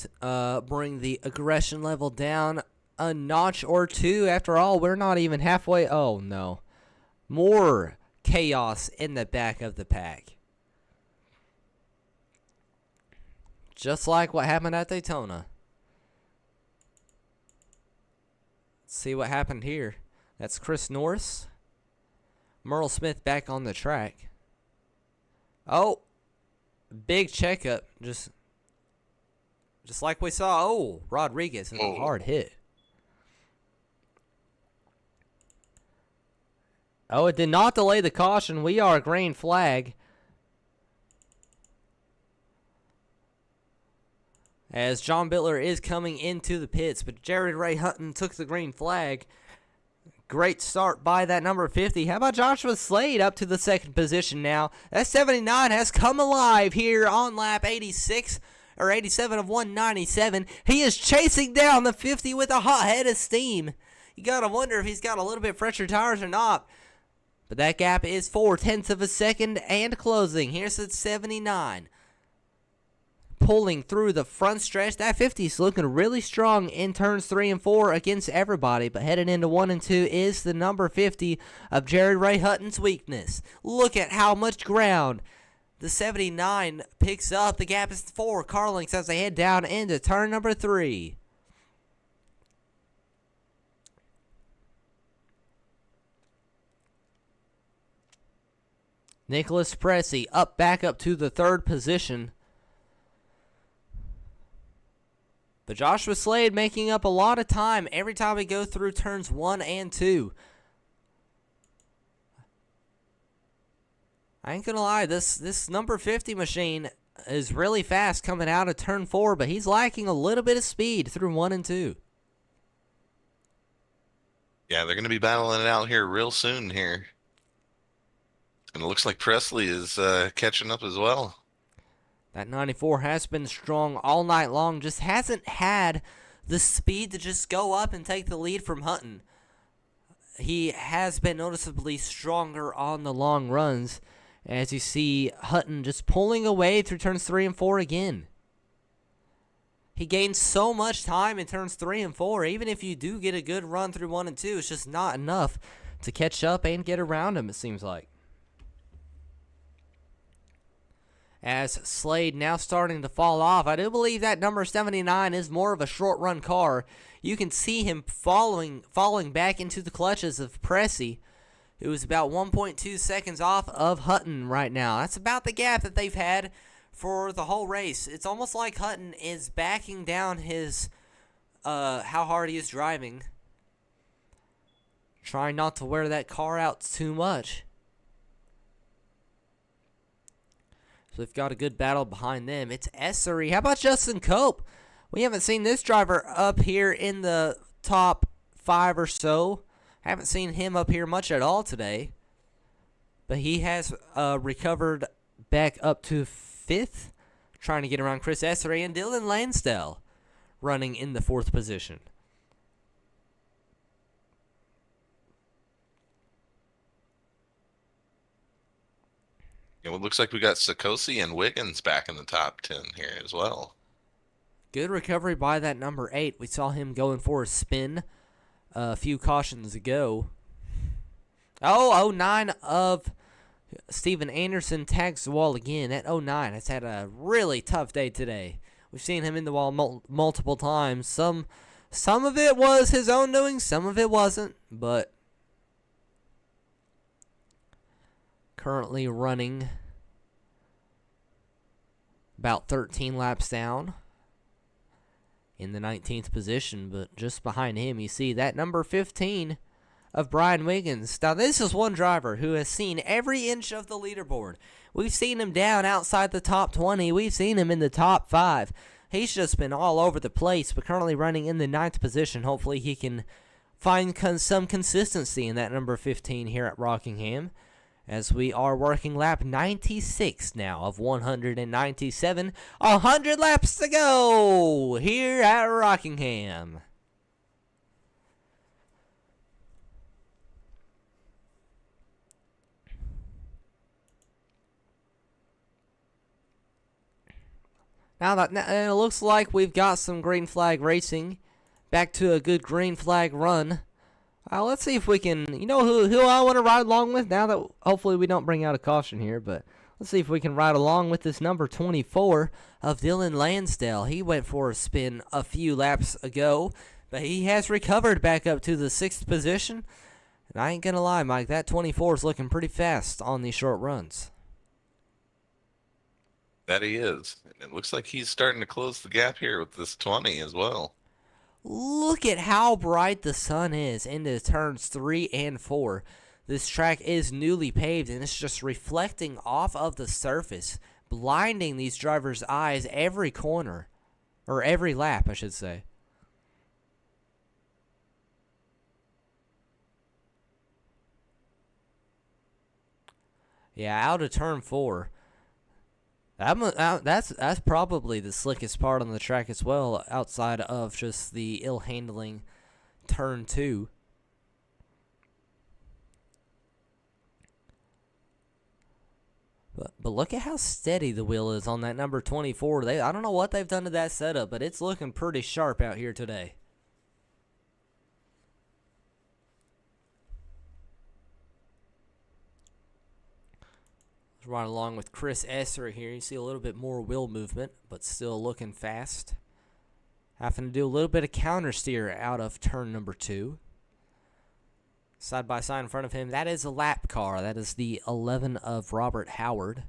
bring the aggression level down a notch or two. After all, we're not even halfway. Oh no, more chaos in the back of the pack, just like what happened at Daytona. Let's see what happened here. That's Chris Norris. Merle Smith back on the track. Oh, big checkup. Just like we saw. Oh, Rodriguez with a hard hit. Oh, it did not delay the caution. We are a green flag. As John Bittler is coming into the pits, but Jared Ray Hutton took the green flag. Great start by that number 50. How about Joshua Slade up to the second position now? That 79 has come alive here on lap 86 or 87 of 197. He is chasing down the 50 with a hot head of steam. You got to wonder if he's got a little bit fresher tires or not. But that gap is 0.4 of a second and closing. Here's the 79. Pulling through the front stretch. That 50 is looking really strong in turns 3 and 4 against everybody. But heading into 1 and 2 is the number 50 of Jared Ray Hutton's weakness. Look at how much ground the 79 picks up. The gap is 4 car lengths as they head down into turn number 3. Nicholas Pressey back up to the third position. But Joshua Slade making up a lot of time every time we go through turns 1 and 2. I ain't gonna lie, this number 50 machine is really fast coming out of turn 4, but he's lacking a little bit of speed through 1 and 2. Yeah, they're gonna be battling it out here real soon here. And it looks like Presley is catching up as well. That 94 has been strong all night long, just hasn't had the speed to just go up and take the lead from Hutton. He has been noticeably stronger on the long runs, as you see Hutton just pulling away through turns 3 and 4 again. He gains so much time in turns 3 and 4. Even if you do get a good run through 1 and 2, it's just not enough to catch up and get around him, it seems like. As Slade now starting to fall off, I do believe that number 79 is more of a short run car. You can see him falling back into the clutches of Pressey, who is about 1.2 seconds off of Hutton right now. That's about the gap that they've had for the whole race. It's almost like Hutton is backing down his how hard he is driving, trying not to wear that car out too much. So they've got a good battle behind them. It's Essery. How about Justin Cope? We haven't seen this driver up here in the top 5 or so. Haven't seen him up here much at all today. But he has recovered back up to 5th, trying to get around Chris Essery, and Dylan Lansdale running in the 4th position. It looks like we got Sikosi and Wiggins back in the top 10 here as well. Good recovery by that number 8. We saw him going for a spin a few cautions ago. 09 of Steven Anderson tags the wall again. That 09 has had a really tough day today. We've seen him in the wall multiple times. Some of it was his own doing, some of it wasn't, but currently running about 13 laps down in the 19th position, but just behind him you see that number 15 of Brian Wiggins. Now this is one driver who has seen every inch of the leaderboard. We've seen him down outside the top 20. We've seen him in the top 5. He's just been all over the place, but currently running in the 9th position. Hopefully he can find some consistency in that number 15 here at Rockingham, as we are working lap 96 now of 197. 100 laps to go here at Rockingham. Now it looks like we've got some green flag racing. Back to a good green flag run. Let's see if we can, you know who I want to ride along with now that hopefully we don't bring out a caution here, but let's see if we can ride along with this number 24 of Dylan Lansdale. He went for a spin a few laps ago, but he has recovered back up to the 6th position. And I ain't going to lie, Mike, that 24 is looking pretty fast on these short runs. That he is. And it looks like he's starting to close the gap here with this 20 as well. Look at how bright the sun is into turns 3 and 4. This track is newly paved, and it's just reflecting off of the surface, blinding these drivers' eyes every corner, or every lap, I should say. Yeah, out of turn 4. That's probably the slickest part on the track as well, outside of just the ill handling turn 2. But look at how steady the wheel is on that number 24. I don't know what they've done to that setup, but it's looking pretty sharp out here today. Right along with Chris Esser here. You see a little bit more wheel movement, but still looking fast. Having to do a little bit of counter steer out of turn number 2. Side by side in front of him, that is a lap car. That is the 11 of Robert Howard.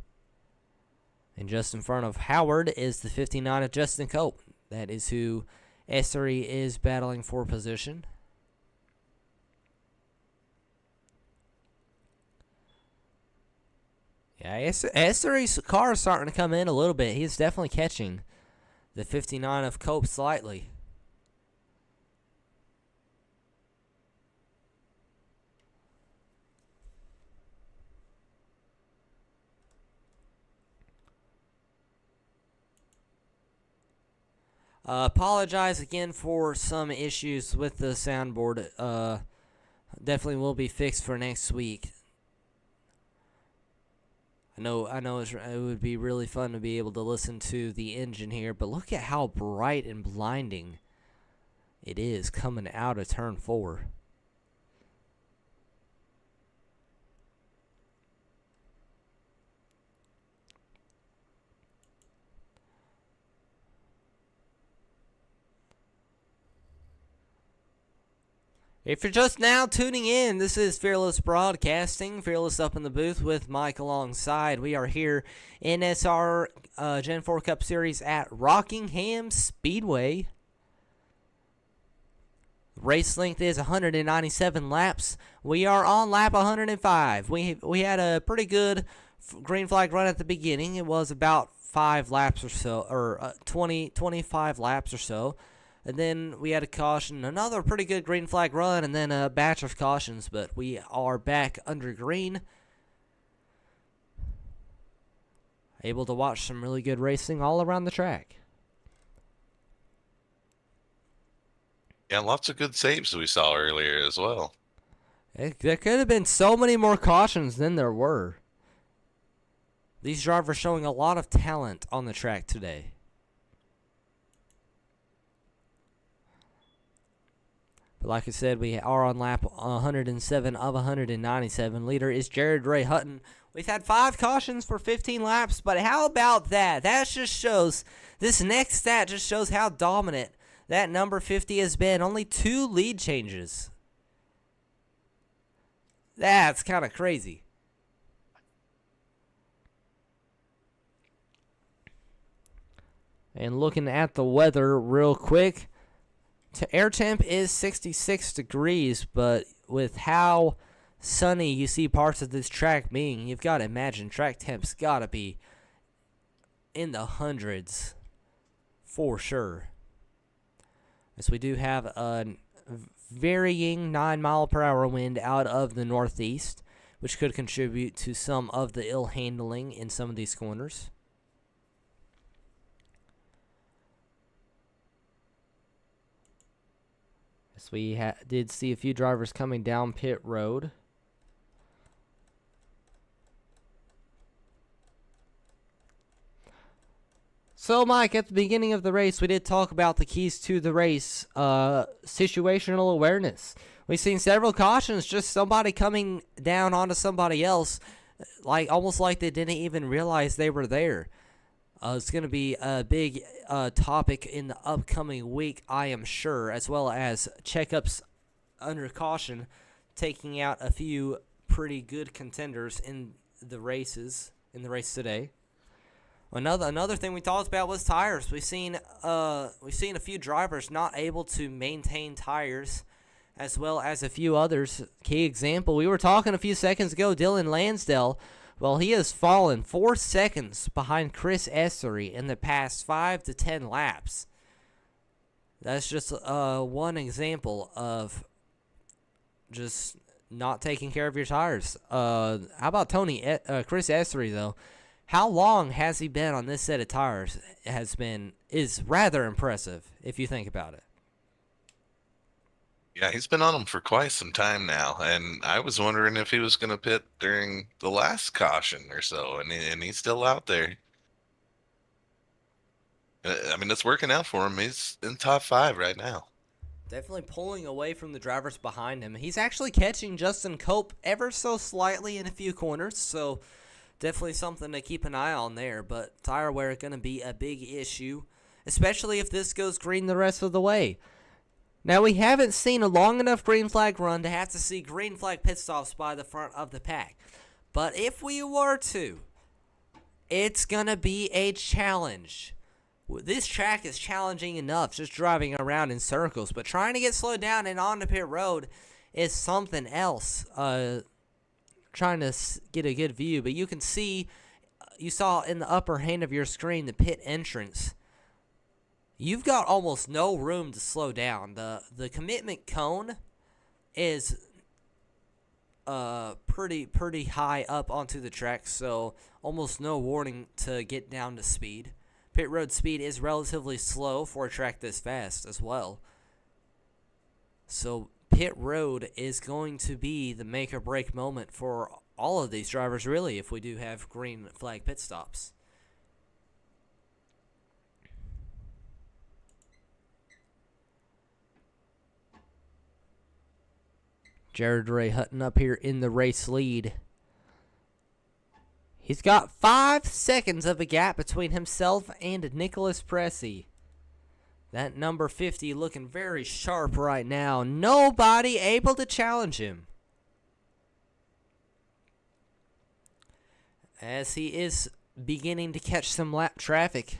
And just in front of Howard is the 59 of Justin Cope. That is who Essery is battling for position. Yeah, Essery's car is starting to come in a little bit. He's definitely catching the 59 of Cope slightly. Apologize again for some issues with the soundboard. Definitely will be fixed for next week. I know it would be really fun to be able to listen to the engine here, but look at how bright and blinding it is coming out of turn 4. If you're just now tuning in, this is Fearless Broadcasting. Fearless up in the booth with Mike alongside. We are here in SR Gen 4 Cup Series at Rockingham Speedway. Race length is 197 laps. We are on lap 105. We had a pretty good green flag run at the beginning. It was about 5 laps or so, or 25 laps or so. And then we had a caution, another pretty good green flag run, and then a batch of cautions. But we are back under green. Able to watch some really good racing all around the track. Yeah, lots of good saves we saw earlier as well. There could have been so many more cautions than there were. These drivers showing a lot of talent on the track today. But like I said, we are on lap 107 of 197. Leader is Jared Ray Hutton. We've had 5 cautions for 15 laps, but how about that? That just shows, this next stat just shows how dominant that number 50 has been. Only 2 lead changes. That's kind of crazy. And looking at the weather real quick, air temp is 66 degrees, but with how sunny you see parts of this track being, you've got to imagine track temp's got to be in the hundreds for sure. As we do have a varying 9-mile-per-hour wind out of the northeast, which could contribute to some of the ill handling in some of these corners. As we did see a few drivers coming down pit road. So, Mike, at the beginning of the race, we did talk about the keys to the race, situational awareness. We've seen several cautions, just somebody coming down onto somebody else, like almost like they didn't even realize they were there. It's going to be a big topic in the upcoming week, I am sure, as well as checkups under caution, taking out a few pretty good contenders in the race today. Another thing we talked about was tires. We've seen a few drivers not able to maintain tires, as well as a few others. Key example, we were talking a few seconds ago, Dylan Lansdale. Well, he has fallen 4 seconds behind Chris Essery in the past 5 to 10 laps. That's just one example of just not taking care of your tires. How about Chris Essery, though? How long has he been on this set of tires is rather impressive, if you think about it. Yeah, he's been on them for quite some time now, and I was wondering if he was going to pit during the last caution or so, and he's still out there. I mean, it's working out for him. He's in top 5 right now. Definitely pulling away from the drivers behind him. He's actually catching Justin Cope ever so slightly in a few corners, so definitely something to keep an eye on there. But tire wear is going to be a big issue, especially if this goes green the rest of the way. Now, we haven't seen a long enough green flag run to have to see green flag pit stops by the front of the pack. But if we were to, it's going to be a challenge. This track is challenging enough just driving around in circles, but trying to get slowed down and onto pit road is something else. Trying to get a good view, but you can see, you saw in the upper hand of your screen the pit entrance. You've got almost no room to slow down. The commitment cone is pretty high up onto the track, so almost no warning to get down to speed. Pit road speed is relatively slow for a track this fast as well. So pit road is going to be the make or break moment for all of these drivers, really, if we do have green flag pit stops. Jared Ray Hutton up here in the race lead. He's got 5 seconds of a gap between himself and Nicholas Pressey. That number 50 looking very sharp right now. Nobody able to challenge him, as he is beginning to catch some lap traffic.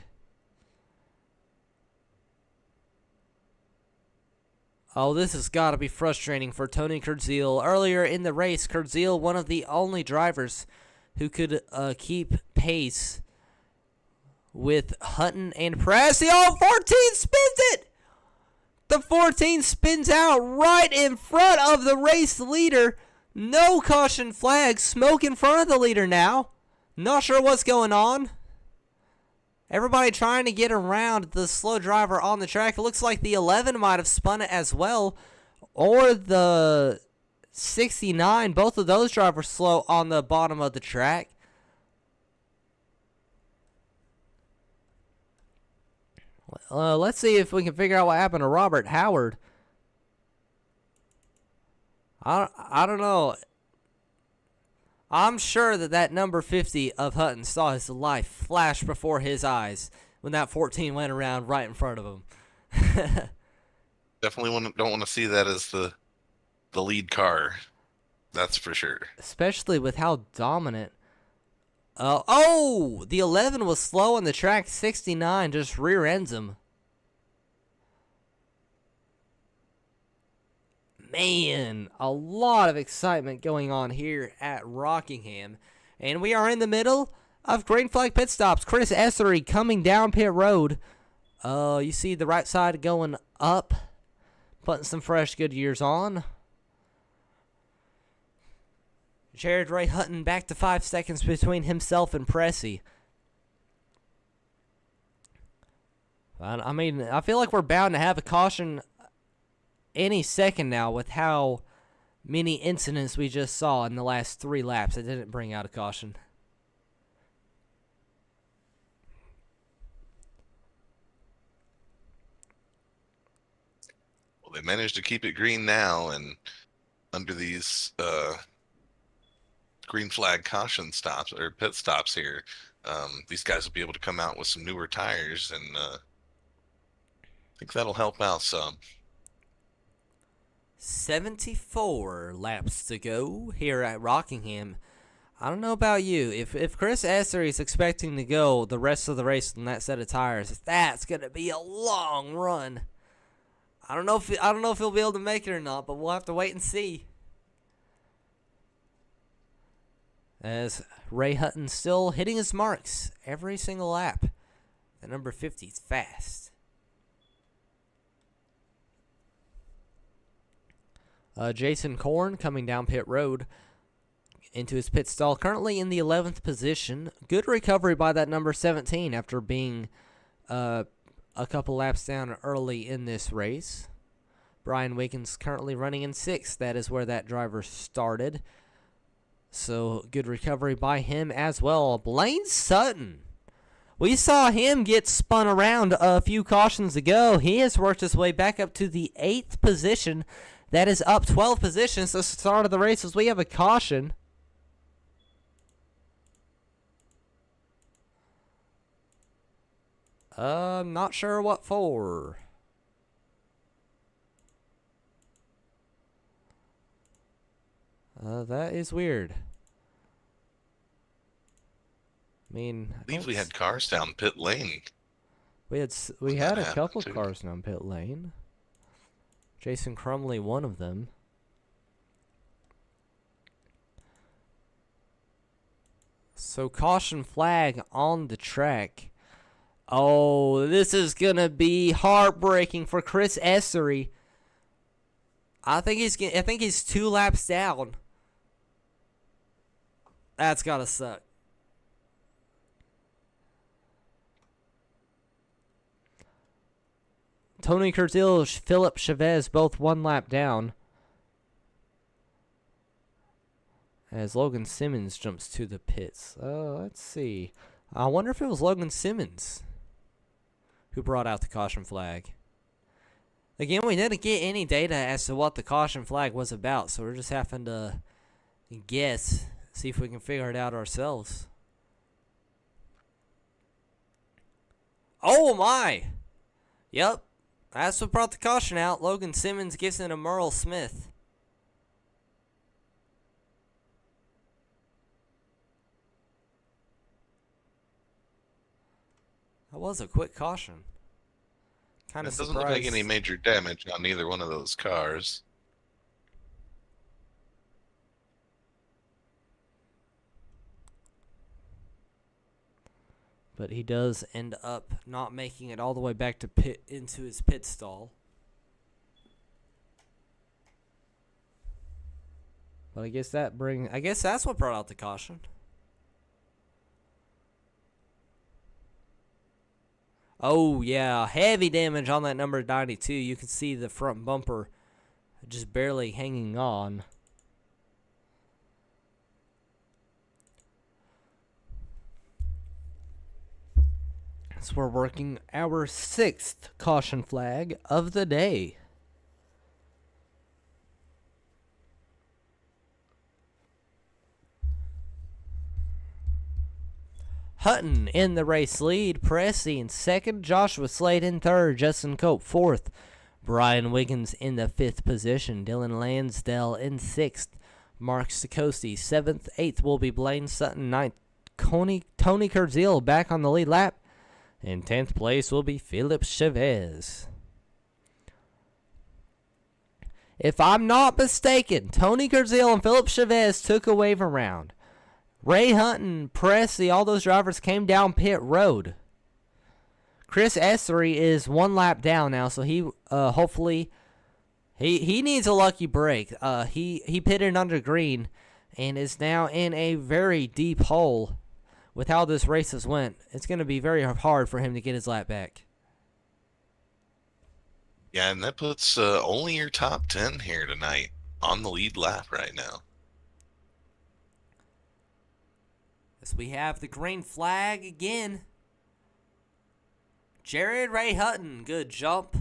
Oh, this has got to be frustrating for Tony Kurdziel. Earlier in the race, Kurdziel, one of the only drivers who could keep pace with Hutton and Pressey. Oh, 14 spins it! The 14 spins out right in front of the race leader. No caution flag. Smoke in front of the leader now. Not sure what's going on. Everybody trying to get around the slow driver on the track. It looks like the 11 might have spun it as well, or the 69. Both of those drivers slow on the bottom of the track. Let's see if we can figure out what happened to Robert Howard. I don't know. I'm sure that number 50 of Hutton saw his life flash before his eyes when that 14 went around right in front of him. Definitely don't want to see that as the lead car. That's for sure. Especially with how dominant. The 11 was slow on the track. 69 just rear ends him. Man, a lot of excitement going on here at Rockingham. And we are in the middle of green flag pit stops. Chris Essery coming down pit road. You see the right side going up, putting some fresh Goodyears on. Jared Ray Hutton back to 5 seconds between himself and Pressey. I mean, I feel like we're bound to have a caution any second now with how many incidents we just saw in the last 3 laps that didn't bring out a caution. Well, they managed to keep it green now, and under these green flag caution stops or pit stops here, these guys will be able to come out with some newer tires, and I think that'll help out some. 74 laps to go here at Rockingham. I don't know about you. If Chris Essery is expecting to go the rest of the race on that set of tires, that's gonna be a long run. I don't know if he'll be able to make it or not, but we'll have to wait and see. As Ray Hutton still hitting his marks every single lap. The number 50 is fast. Jason Korn coming down pit road into his pit stall, currently in the 11th position. Good recovery by that number 17 after being a couple laps down early in this race. Brian Wiggins currently running in 6th. That is where that driver started. So good recovery by him as well. Blaine Sutton. We saw him get spun around a few cautions ago. He has worked his way back up to the 8th position. That is up 12 positions to the start of the race as we have a caution. Not sure what for. That is weird. I mean, I believe we had cars down pit lane. We had a couple cars down pit lane. Jason Crumley, one of them. So caution flag on the track. Oh, this is gonna be heartbreaking for Chris Essery. I think he's 2 laps down. That's gotta suck. Tony Curtil, Philip Chavez, both 1 lap down. As Logan Simmons jumps to the pits. Let's see. I wonder if it was Logan Simmons who brought out the caution flag. Again, we didn't get any data as to what the caution flag was about, so we're just having to guess, see if we can figure it out ourselves. Oh my! Yep, that's what brought the caution out. Logan Simmons gives it to Merle Smith. That was a quick caution. Kind of surprised. It doesn't look like any major damage on either one of those cars. But he does end up not making it all the way back to into his pit stall. But I guess that's what brought out the caution. Oh yeah, heavy damage on that number 92. You can see the front bumper just barely hanging on. So we're working our 6th caution flag of the day. Hutton in the race lead, Pressey in 2nd, Joshua Slade in 3rd, Justin Cope 4th, Brian Wiggins in the 5th position, Dylan Lansdale in 6th, Mark Sikosi 7th, 8th will be Blaine Sutton, 9th, Tony Curtil back on the lead lap, in 10th place will be Philip Chavez. If I'm not mistaken, Tony Curtil and Philip Chavez took a wave around. Ray Hutton, Pressey, all those drivers came down pit road. Chris Essery is 1 lap down now, so he hopefully he needs a lucky break. He pitted under green and is now in a very deep hole with how this race has went. It's going to be very hard for him to get his lap back. Yeah, and that puts only your top 10 here tonight on the lead lap right now. We have the green flag again. Jared Ray Hutton, good jump.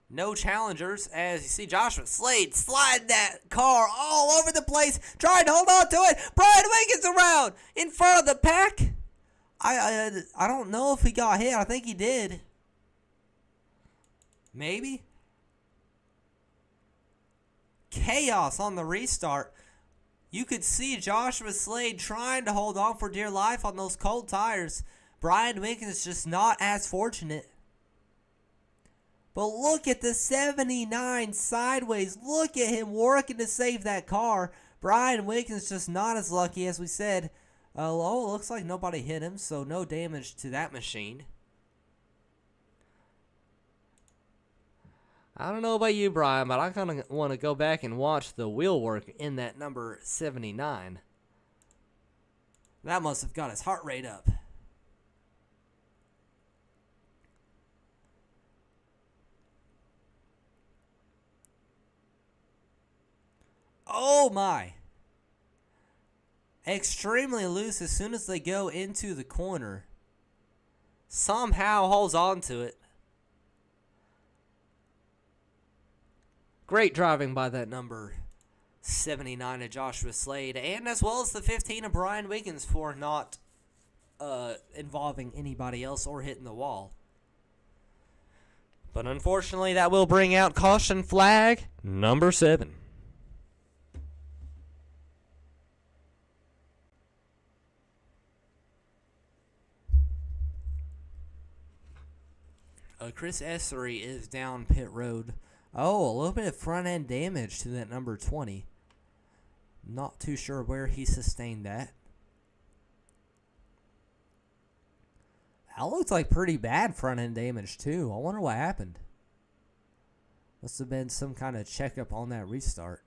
No challengers, as you see Joshua Slade slide that car all over the place, trying to hold on to it. Brian Wiggins around in front of the pack. I don't know if he got hit. I think he did. Maybe. Chaos on the restart. You could see Joshua Slade trying to hold on for dear life on those cold tires. Brian Wiggins just not as fortunate. But look at the 79 sideways. Look at him working to save that car. Brian Wiggins just not as lucky as we said. It looks like nobody hit him, so no damage to that machine. I don't know about you, Brian, but I kind of want to go back and watch the wheel work in that number 79. That must have got his heart rate up. Oh my! Extremely loose as soon as they go into the corner. Somehow holds on to it. Great driving by that number 79 of Joshua Slade, and as well as the 15 of Brian Wiggins for not involving anybody else or hitting the wall. But unfortunately, that will bring out caution flag number 7. Chris Essery is down pit road. Oh, a little bit of front end damage to that number 20. Not too sure where he sustained that. That looks like pretty bad front end damage too. I wonder what happened. Must have been some kind of checkup on that restart.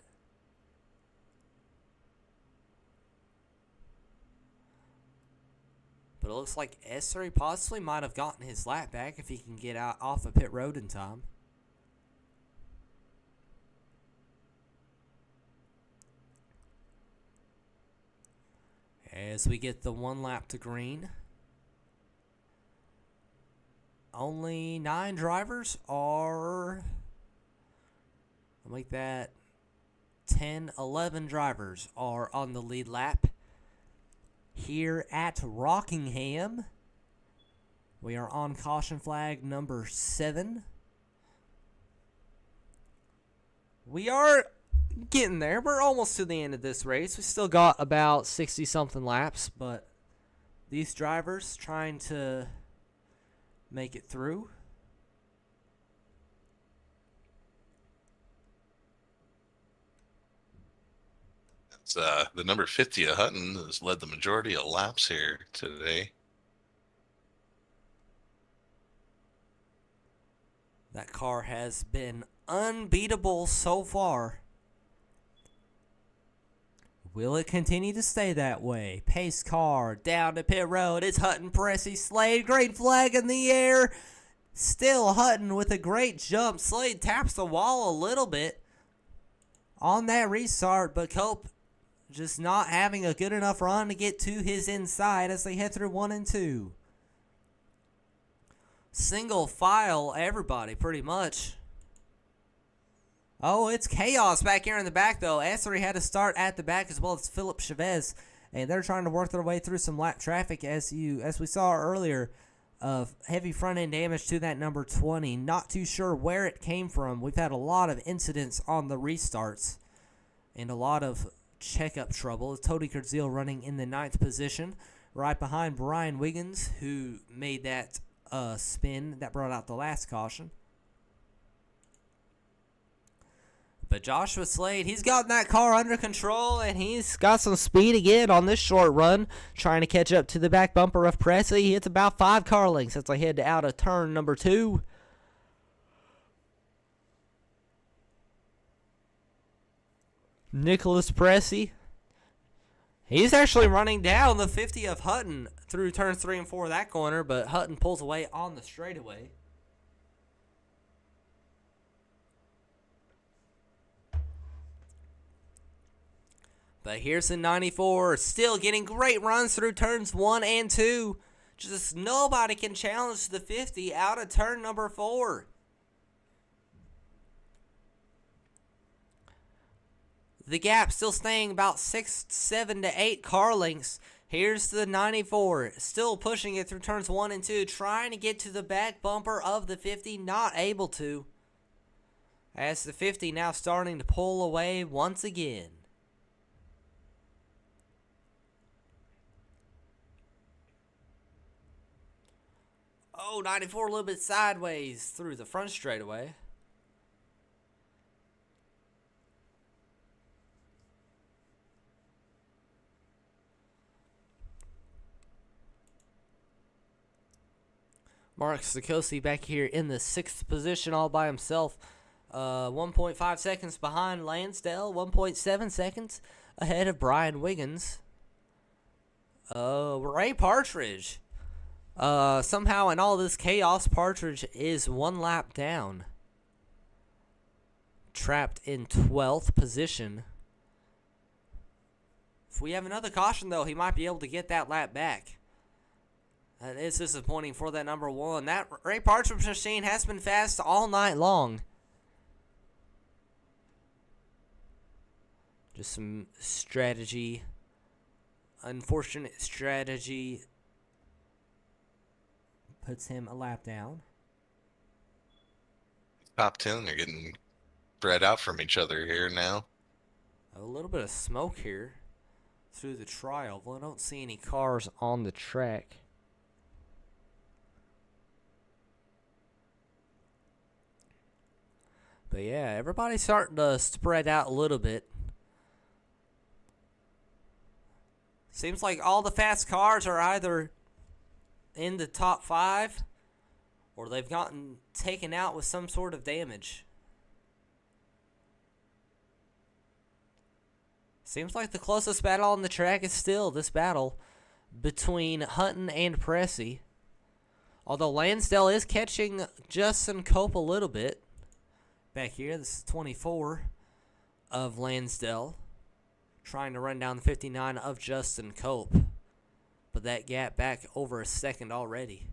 But But it looks like Essery possibly might have gotten his lap back if he can get out off of pit road in time. As we get the 1 lap to green. Only 9 drivers are, I'll make that 10, 11 drivers are on the lead lap here at Rockingham. We are on caution flag number 7. We are getting there. We're almost to the end of this race. We still got about 60-something laps, but these drivers trying to make it through. It's, the number 50 of Hutton has led the majority of laps here today. That car has been unbeatable so far. Will it continue to stay that way? Pace car down to pit road. It's Hutton, Pressey, Slade. Green flag in the air. Still Hutton with a great jump. Slade taps the wall a little bit on that restart, but Cope just not having a good enough run to get to his inside as they head through 1 and 2. Single file, everybody, pretty much. Oh, it's chaos back here in the back, though. Essery had to start at the back as well as Philip Chavez, and they're trying to work their way through some lap traffic as we saw earlier. Of heavy front-end damage to that number 20. Not too sure where it came from. We've had a lot of incidents on the restarts and a lot of checkup trouble. Tony Kurtzil running in the 9th position, right behind Brian Wiggins, who made that spin that brought out the last caution. But Joshua Slade, he's gotten that car under control, and he's got some speed again on this short run, trying to catch up to the back bumper of Pressey. He hits about 5 car lengths as they head out of turn number 2. Nicholas Pressey, he's actually running down the 50 of Hutton through turns 3 and 4 of that corner, but Hutton pulls away on the straightaway. But here's the 94, still getting great runs through turns 1 and 2. Just nobody can challenge the 50 out of turn number 4. The gap still staying about 6, 7 to 8 car lengths. Here's the 94, still pushing it through turns 1 and 2, trying to get to the back bumper of the 50, not able to. As the 50 now starting to pull away once again. Oh, 94 a little bit sideways through the front straightaway. Mark Sikosi back here in the 6th position all by himself. 1.5 seconds behind Lansdale. 1.7 seconds ahead of Brian Wiggins. Ray Partridge. Somehow in all this chaos, Partridge is 1 lap down. Trapped in 12th position. If we have another caution, though, he might be able to get that lap back. That is disappointing for that number 1. That Ray Partridge machine has been fast all night long. Just some strategy. Unfortunate strategy. Puts him a lap down. Top 10 are getting spread out from each other here now. A little bit of smoke here through the trial. Well, I don't see any cars on the track. But yeah, everybody's starting to spread out a little bit. Seems like all the fast cars are either in the top 5 or they've gotten taken out with some sort of damage. Seems like the closest battle on the track is still this battle between Hutton and Pressey. Although Lansdale is catching Justin Cope a little bit. Back here, this is 24 of Lansdale. Trying to run down the 59 of Justin Cope. But that gap back over a second already.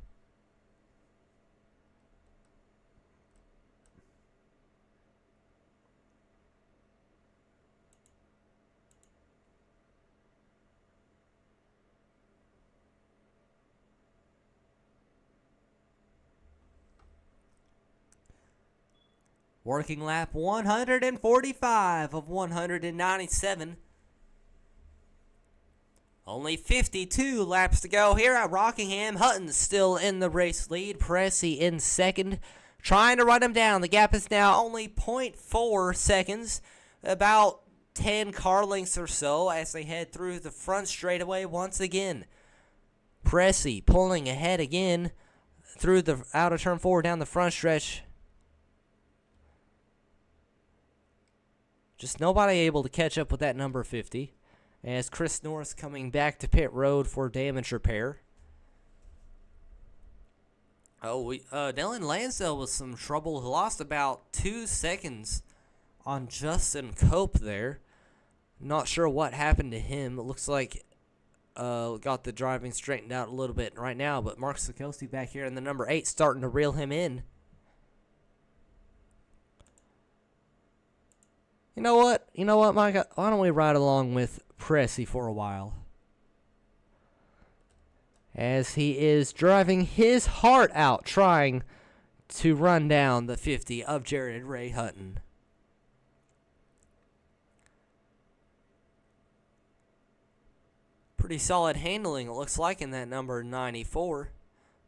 Working lap 145 of 197. Only 52 laps to go here at Rockingham. Hutton's still in the race lead. Pressey in second, trying to run him down. The gap is now only 0.4 seconds, about 10 car lengths or so as they head through the front straightaway once again. Pressey pulling ahead again through the out of turn 4 down the front stretch. Just nobody able to catch up with that number 50. As Chris Norris coming back to pit road for damage repair. Dylan Lansdale with some trouble. He lost about 2 seconds on Justin Cope there. Not sure what happened to him. It looks like got the driving straightened out a little bit right now. But Mark Sikorsky back here in the number 8 starting to reel him in. You know what, Mike? Why don't we ride along with Pressey for a while? As he is driving his heart out trying to run down the 50 of Jared Ray Hutton. Pretty solid handling, it looks like, in that number 94.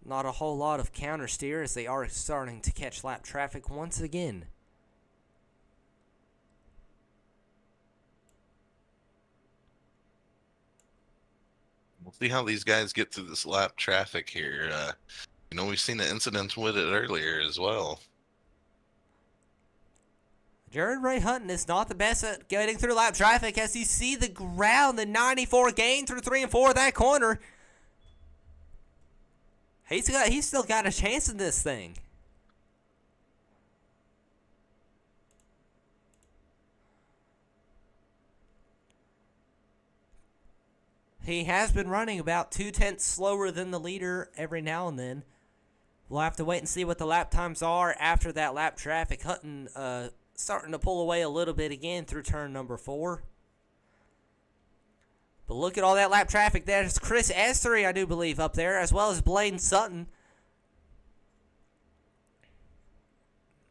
Not a whole lot of counter steer as they are starting to catch lap traffic once again. We'll see how these guys get through this lap traffic here. We've seen an incident with it earlier as well. Jared Ray Hutton is not the best at getting through lap traffic as you see the ground, the 94 gain through 3 and 4 that corner. He's still got a chance in this thing. He has been running about 0.2 slower than the leader every now and then. We'll have to wait and see what the lap times are after that lap traffic. Hutton starting to pull away a little bit again through turn number 4. But look at all that lap traffic. There's Chris Estery, I do believe, up there, as well as Blaine Sutton.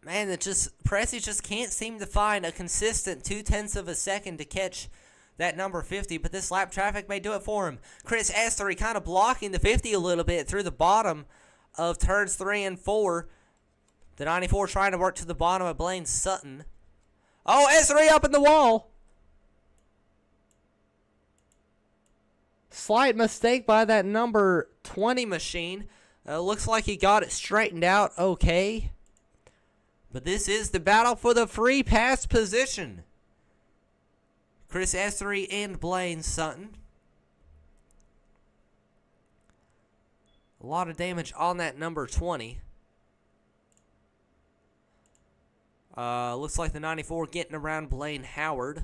Man, Pressey just can't seem to find a consistent 0.2 of a second to catch that number 50, but this lap traffic may do it for him. Chris Estery kind of blocking the 50 a little bit through the bottom of turns 3 and 4. The 94 trying to work to the bottom of Blaine Sutton. Oh, Estery up in the wall. Slight mistake by that number 20 machine. Looks like he got it straightened out okay. But this is the battle for the free pass position. Chris Estery and Blaine Sutton. A lot of damage on that number 20. Looks like the 94 getting around Blaine Howard.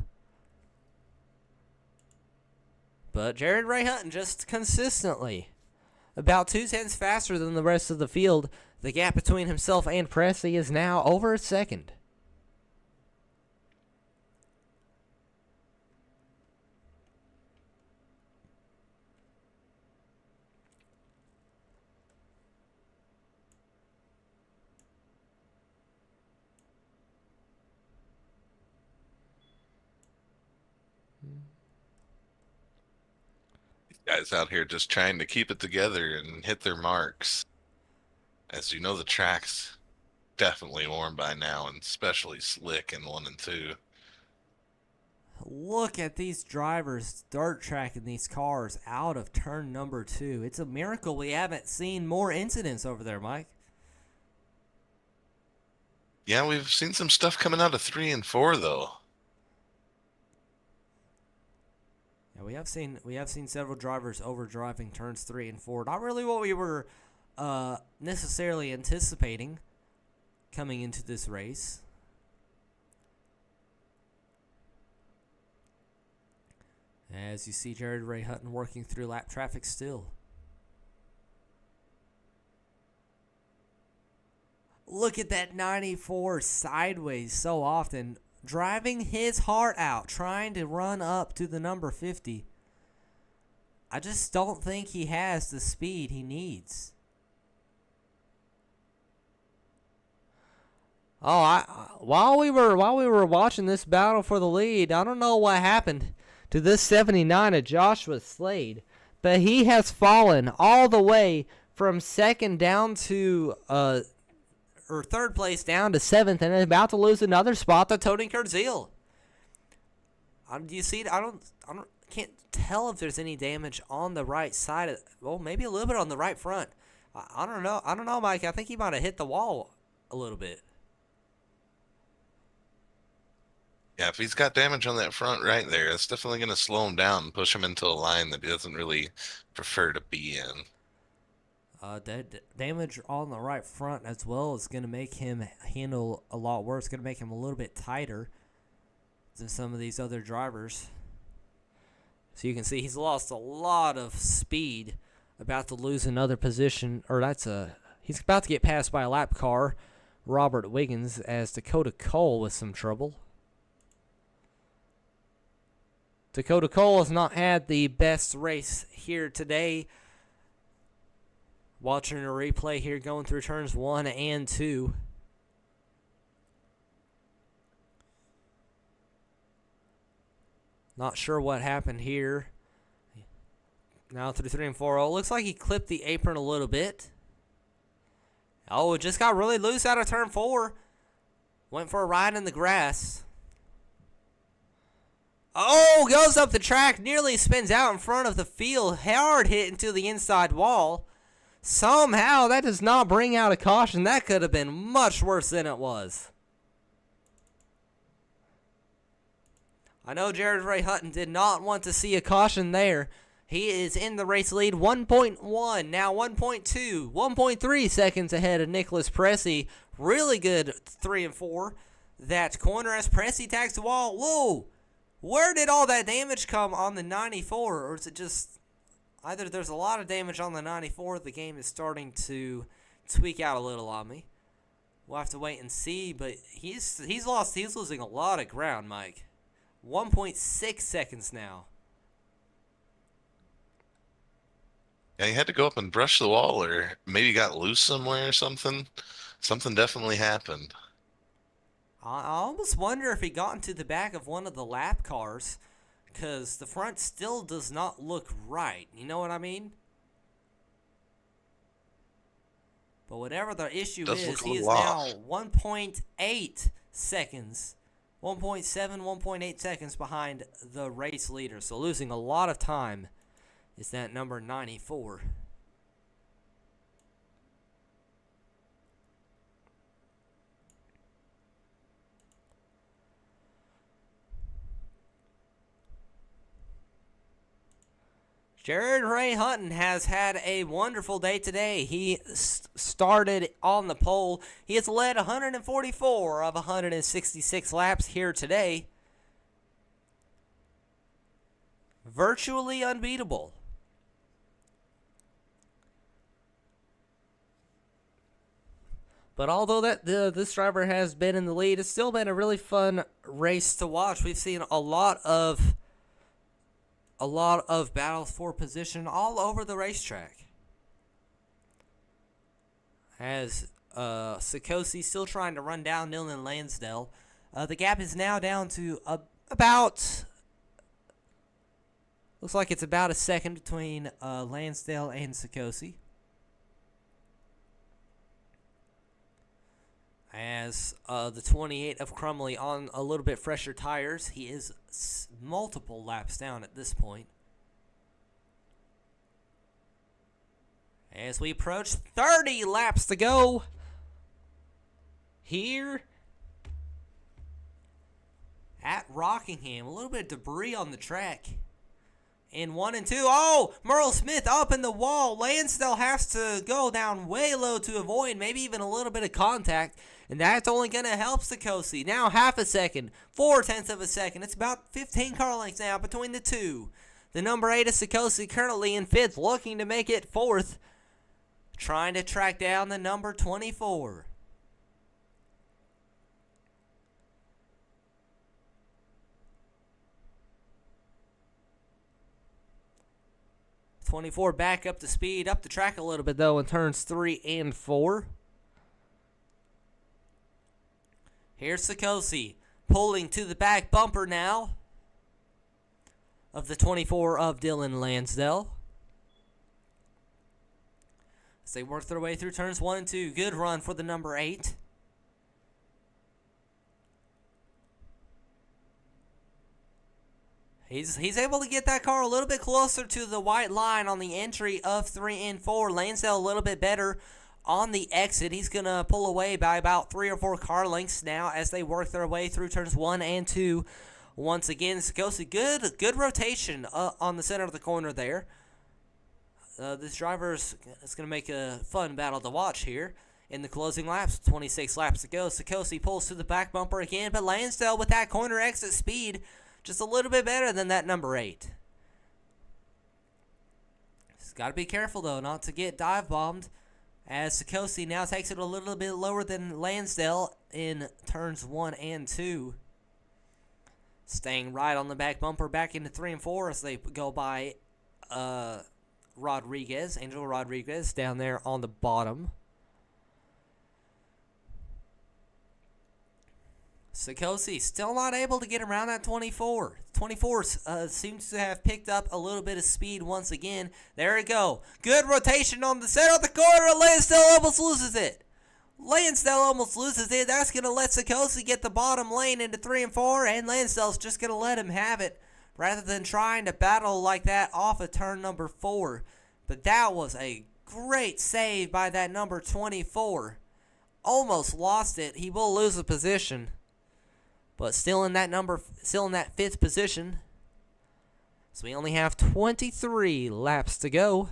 But Jared Ray Hutton just consistently about 0.2 faster than the rest of the field. The gap between himself and Pressey is now over a second. Guys out here just trying to keep it together and hit their marks. As you know, the track's definitely warm by now, and especially slick in 1 and 2. Look at these drivers dirt tracking these cars out of turn number 2. It's a miracle we haven't seen more incidents over there, Mike. Yeah, we've seen some stuff coming out of 3 and 4, though. Yeah, we have seen several drivers overdriving turns 3 and 4. Not really what we were necessarily anticipating coming into this race. As you see Jared Ray Hutton working through lap traffic still. Look at that 94 sideways so often. Driving his heart out, trying to run up to the number 50. I just don't think he has the speed he needs. While we were watching this battle for the lead, I don't know what happened to this 79 of Joshua Slade, but he has fallen all the way from second down to third place down to 7th, and is about to lose another spot to Tony Kurzil. Do you see it? Can't tell if there's any damage on the right side. Well, maybe a little bit on the right front. I don't know, Mike. I think he might have hit the wall a little bit. Yeah, if he's got damage on that front right there, it's definitely going to slow him down and push him into a line that he doesn't really prefer to be in. Damage on the right front as well is going to make him handle a lot worse. It's going to make him a little bit tighter than some of these other drivers. So you can see he's lost a lot of speed, about to lose another position, he's about to get passed by a lap car, Robert Wiggins, as Dakota Cole with some trouble. Dakota Cole has not had the best race here today. Watching a replay here, going through turns 1 and 2. Not sure what happened here. Now through 3 and 4. Oh, looks like he clipped the apron a little bit. Oh, it just got really loose out of turn 4. Went for a ride in the grass. Oh, goes up the track, nearly spins out in front of the field. Hard hit into the inside wall. Somehow, that does not bring out a caution. That could have been much worse than it was. I know Jared Ray Hutton did not want to see a caution there. He is in the race lead, 1.1, now 1.2, 1.3 seconds ahead of Nicholas Pressey. Really good 3 and 4. That corner as Pressey tags the wall. Whoa! Where did all that damage come on the 94? Or is it just... Either there's a lot of damage on the 94, the game is starting to tweak out a little on me. We'll have to wait and see, but he's losing a lot of ground, Mike. 1.6 seconds now. Yeah, he had to go up and brush the wall, or maybe got loose somewhere or something. Something definitely happened. I almost wonder if he got into the back of one of the lap cars, because the front still does not look right. You know what I mean? But whatever the issue is, he is now 1.8 seconds. 1.7, 1.8 seconds behind the race leader. So losing a lot of time is that number 94. Jared Ray Hutton has had a wonderful day today. He started on the pole. He has led 144 of 166 laps here today. Virtually unbeatable. But although this driver has been in the lead, it's still been a really fun race to watch. We've seen a lot of battles for position all over the racetrack. As Sikosi still trying to run down Dylan Lansdale. The gap is now down to about... Looks like it's about a second between Lansdale and Sikosi. As the 28 of Crumley on a little bit fresher tires. He is multiple laps down at this point. As we approach 30 laps to go here at Rockingham. A little bit of debris on the track. In 1 and 2. Oh, Merle Smith up in the wall. Lansdale has to go down way low to avoid maybe even a little bit of contact. And that's only going to help Sikosi. Now half a second, 4/10 of a second. It's about 15 car lengths now between the two. The number 8 is Sikosi, currently in 5th, looking to make it 4th. Trying to track down the number 24. '24 back up to speed, up the track a little bit though in turns 3 and 4. Here's Sikosi pulling to the back bumper now of the 24 of Dylan Lansdale. As they work their way through turns 1 and 2. Good run for the number 8. He's able to get that car a little bit closer to the white line on the entry of 3 and 4. Lansdale a little bit better on the exit. He's going to pull away by about 3 or 4 car lengths now as they work their way through turns 1 and 2. Once again, Sikosi, good rotation on the center of the corner there. This driver is going to make a fun battle to watch here in the closing laps. 26 laps to go. Sikosi pulls to the back bumper again, but Lansdale with that corner exit speed just a little bit better than that number 8. He's got to be careful, though, not to get dive bombed, as Sikosi now takes it a little bit lower than Lansdale in turns 1 and 2. Staying right on the back bumper back into 3 and 4 as they go by Angel Rodriguez down there on the bottom. Sikosi still not able to get around that 24. 24 seems to have picked up a little bit of speed once again. There we go. Good rotation on the center of the corner. Lansdale almost loses it. That's going to let Sikosi get the bottom lane into 3 and 4, and Lansdale's just going to let him have it rather than trying to battle like that off of turn number 4. But that was a great save by that number 24. Almost lost it. He will lose a position, but still in that 5th position. So we only have 23 laps to go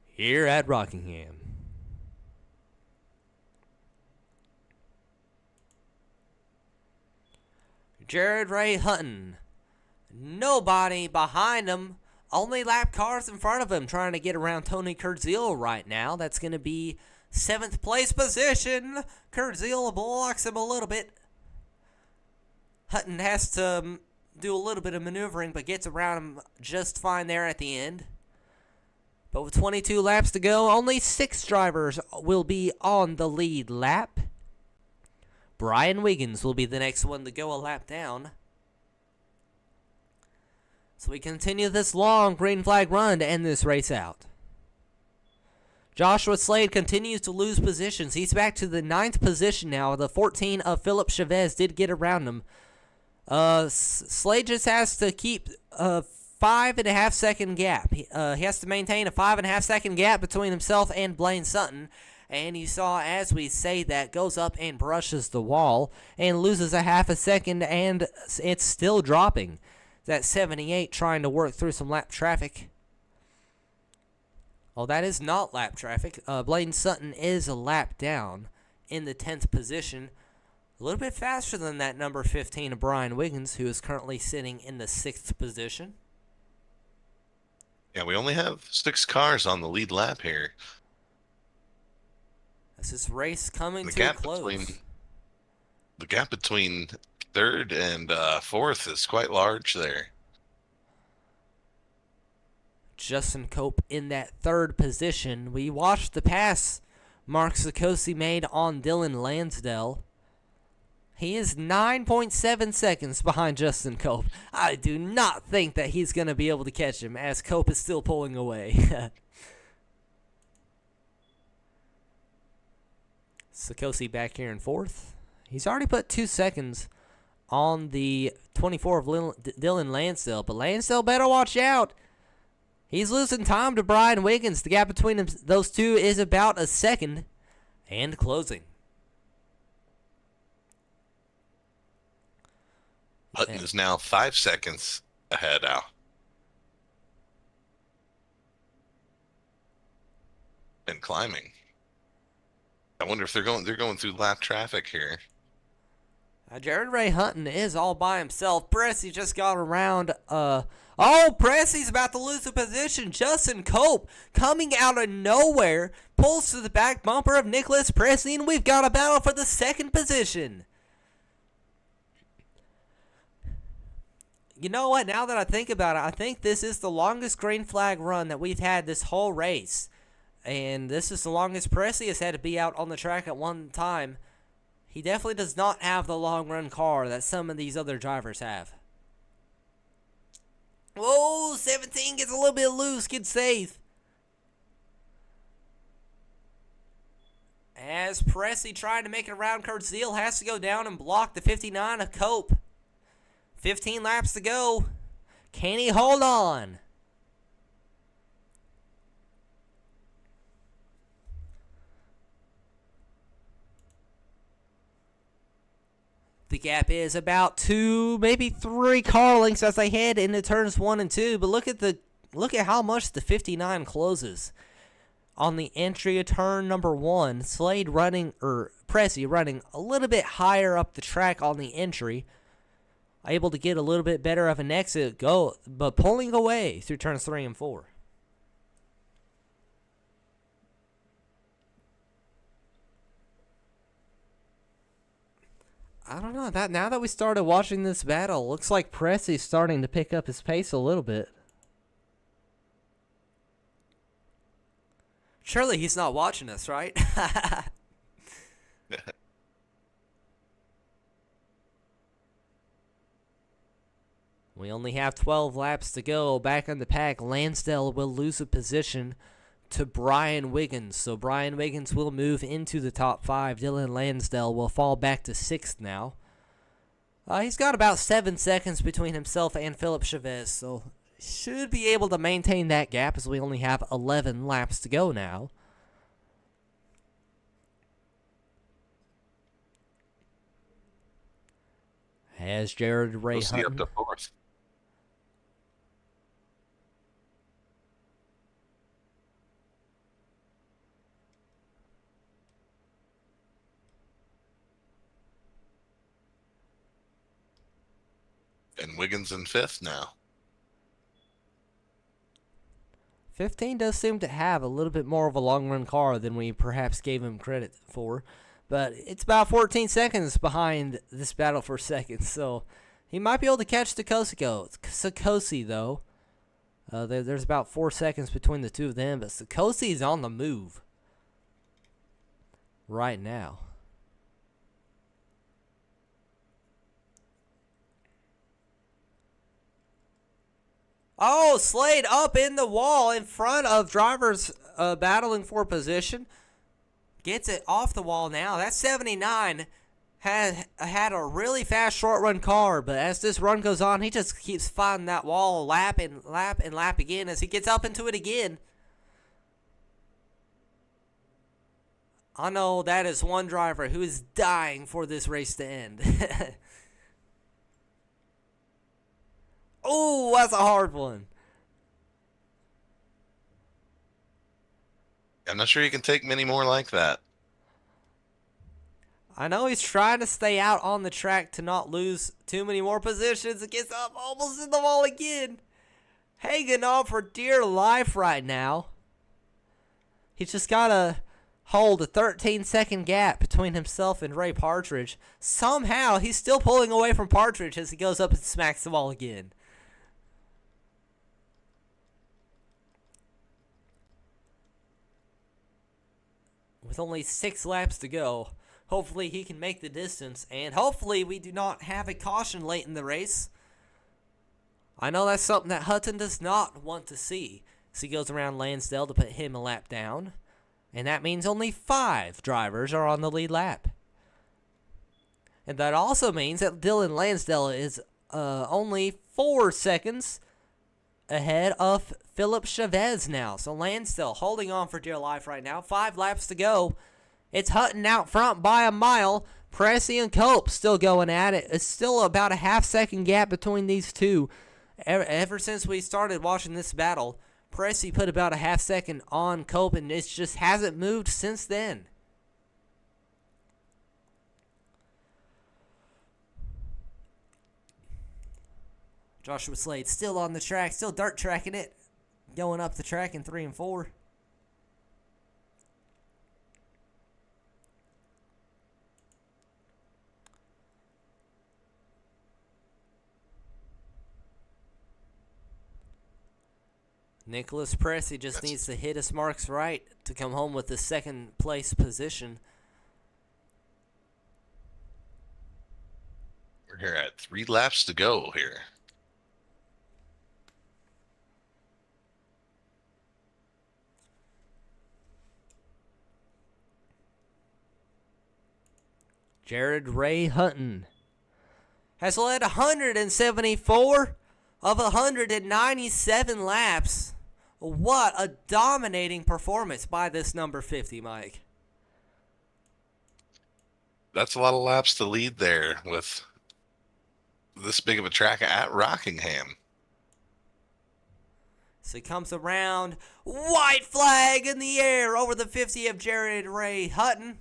here at Rockingham. Jared Ray Hutton. Nobody behind him. Only lap cars in front of him trying to get around Tony Kurtzil right now. That's going to be 7th place position. Kurtzil blocks him a little bit. Hutton has to do a little bit of maneuvering, but gets around him just fine there at the end. But with 22 laps to go, only 6 drivers will be on the lead lap. Brian Wiggins will be the next one to go a lap down. So we continue this long green flag run to end this race out. Joshua Slade continues to lose positions. He's back to the 9th position now. The 14 of Philip Chavez did get around him. Slade just has to keep a 5.5 second gap. He has to maintain a 5.5 second gap between himself and Blaine Sutton. And you saw as we say that goes up and brushes the wall and loses a half a second, and it's still dropping. That 78 trying to work through some lap traffic. Oh, that is not lap traffic. Blaine Sutton is a lap down in the 10th position. A little bit faster than that number 15 of Brian Wiggins, who is currently sitting in the 6th position. Yeah, we only have 6 cars on the lead lap here. As this race coming to a close. The gap between 3rd and 4th is quite large there. Justin Cope in that 3rd position. We watched the pass Mark Sikosi made on Dylan Lansdale. He is 9.7 seconds behind Justin Cope. I do not think that he's going to be able to catch him, as Cope is still pulling away. Sikosi back here in 4th. He's already put 2 seconds on the 24 of Dylan Lansdale, but Lansdale better watch out. He's losing time to Brian Wiggins. The gap between those two is about a second, and closing. Hutton is now 5 seconds ahead now. and climbing. I wonder if they're going through lap traffic here. Jared Ray Hutton is all by himself. Pressy just got around. Pressy's about to lose the position. Justin Cope coming out of nowhere pulls to the back bumper of Nicholas Pressy, and we've got a battle for the second position. You know what? Now that I think about it, I think this is the longest green flag run that we've had this whole race. And this is the longest Pressy has had to be out on the track at one time. He definitely does not have the long run car that some of these other drivers have. Whoa, 17 gets a little bit loose, good save. As Pressy trying to make it around, Kurt Zeal has to go down and block the 59 of Cope. 15 laps to go. Can he hold on? The gap is about 2, maybe 3 car lengths as they head into turns 1 and 2. But look at how much the 59 closes. On the entry of turn number 1, Pressy running a little bit higher up the track on the entry, able to get a little bit better of an exit go, but pulling away through turns 3 and 4. I don't know. Now that we started watching this battle, looks like Pressy's starting to pick up his pace a little bit. Surely he's not watching us, right? We only have 12 laps to go. Back on the pack, Lansdale will lose a position to Brian Wiggins. So Brian Wiggins will move into the top 5. Dylan Lansdale will fall back to 6th now. He's got about 7 seconds between himself and Philip Chavez, so should be able to maintain that gap as we only have 11 laps to go now. As Jared Ray Hutton up to 4th. And Wiggins in 5th now. 15 does seem to have a little bit more of a long-run car than we perhaps gave him credit for. But it's about 14 seconds behind this battle for second. So he might be able to catch Sikosi, though. There's about 4 seconds between the two of them. But Sikosi is on the move right now. Oh, Slade up in the wall in front of drivers battling for position. Gets it off the wall now. That 79 had a really fast short run car, but as this run goes on, he just keeps finding that wall lap and lap and lap again as he gets up into it again. I know that is one driver who is dying for this race to end. Oh, that's a hard one. I'm not sure you can take many more like that. I know he's trying to stay out on the track to not lose too many more positions. It gets up almost in the wall again. Hanging on for dear life right now. He's just got to hold a 13-second gap between himself and Ray Partridge. Somehow, he's still pulling away from Partridge as he goes up and smacks the wall again. With only 6 laps to go, hopefully he can make the distance, and hopefully we do not have a caution late in the race. I know that's something that Hutton does not want to see, so he goes around Lansdale to put him a lap down, and that means only 5 drivers are on the lead lap. And that also means that Dylan Lansdale is only 4 seconds ahead of Philip Chavez now. So Lansdale holding on for dear life right now. 5 laps to go. It's Hutton out front by a mile. Pressy and Cope still going at it. It's still about a half-second gap between these two. Ever since we started watching this battle, Pressey put about a half second on Cope, and it just hasn't moved since then. Joshua Slade still on the track, still dirt tracking it, going up the track in 3 and 4. Nicholas Pressey just needs to hit his marks right to come home with the second place position. We're here at 3 laps to go here. Jared Ray Hutton has led 174 of 197 laps. What a dominating performance by this number 50, Mike. That's a lot of laps to lead there with this big of a track at Rockingham. So he comes around, white flag in the air over the 50 of Jared Ray Hutton.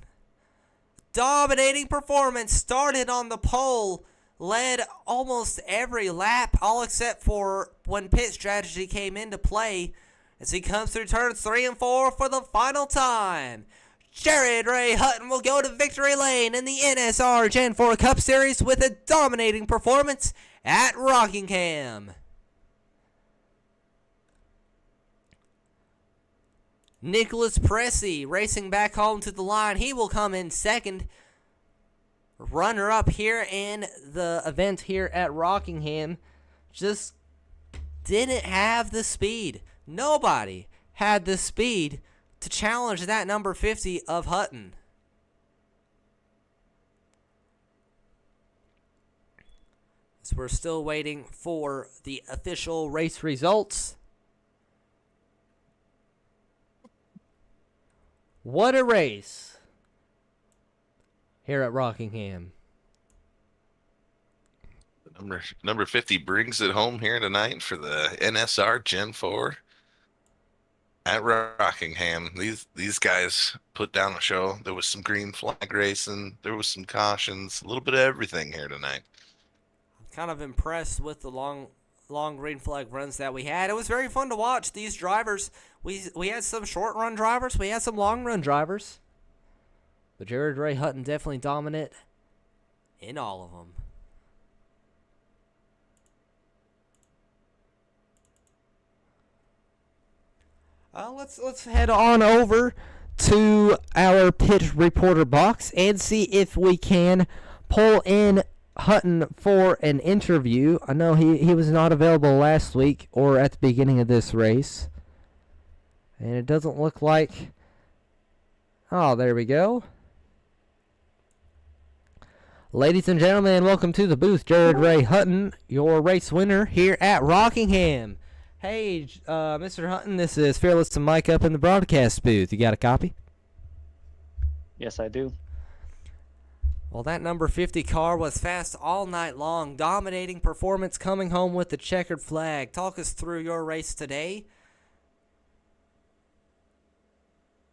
Dominating performance, started on the pole, led almost every lap, all except for when pit strategy came into play, as he comes through turns 3 and 4 for the final time. Jared Ray Hutton will go to victory lane in the NSR Gen 4 Cup Series with a dominating performance at Rockingham. Nicholas Pressey racing back home to the line. He will come in second. Runner-up here in the event here at Rockingham. Just didn't have the speed. Nobody had the speed to challenge that number 50 of Hutton. So we're still waiting for the official race results. What a race here at Rockingham. Number 50 brings it home here tonight for the NSR Gen 4 at Rockingham. These guys put down a show. There was some green flag racing. There was some cautions. A little bit of everything here tonight. I'm kind of impressed with the long green flag runs that we had. It was very fun to watch these drivers. We had some short run drivers. We had some long run drivers. But Jared Ray Hutton definitely dominant in all of them. Let's head on over to our pit reporter box and see if we can pull in Hutton for an interview. I know he was not available last week or at the beginning of this race. And it doesn't look like... Oh, there we go. Ladies and gentlemen, welcome to the booth. Jared Ray Hutton, your race winner here at Rockingham. Hey, Mr. Hutton, this is Fearless to Mike up in the broadcast booth. You got a copy? Yes, I do. Well, that number 50 car was fast all night long. Dominating performance, coming home with the checkered flag. Talk us through your race today.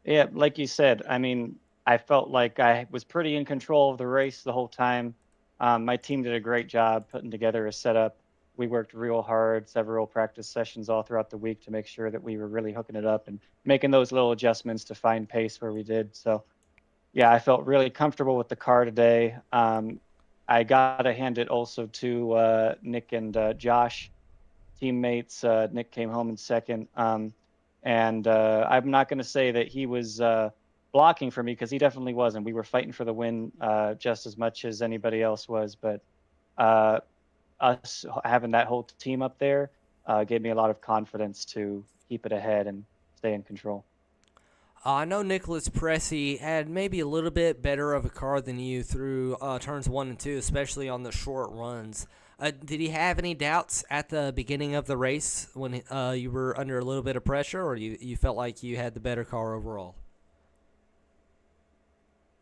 Yeah, like you said, I mean, I felt like I was pretty in control of the race the whole time. My team did a great job putting together a setup. We worked real hard, several practice sessions all throughout the week to make sure that we were really hooking it up and making those little adjustments to find pace where we did. So, yeah, I felt really comfortable with the car today. I got to hand it also to Nick and Josh, teammates. Nick came home in second. And I'm not going to say that he was blocking for me, because he definitely wasn't. We were fighting for the win just as much as anybody else was. But us having that whole team up there gave me a lot of confidence to keep it ahead and stay in control. I know Nicholas Pressey had maybe a little bit better of a car than you through turns 1 and 2, especially on the short runs. Did he have any doubts at the beginning of the race when you were under a little bit of pressure, or you felt like you had the better car overall?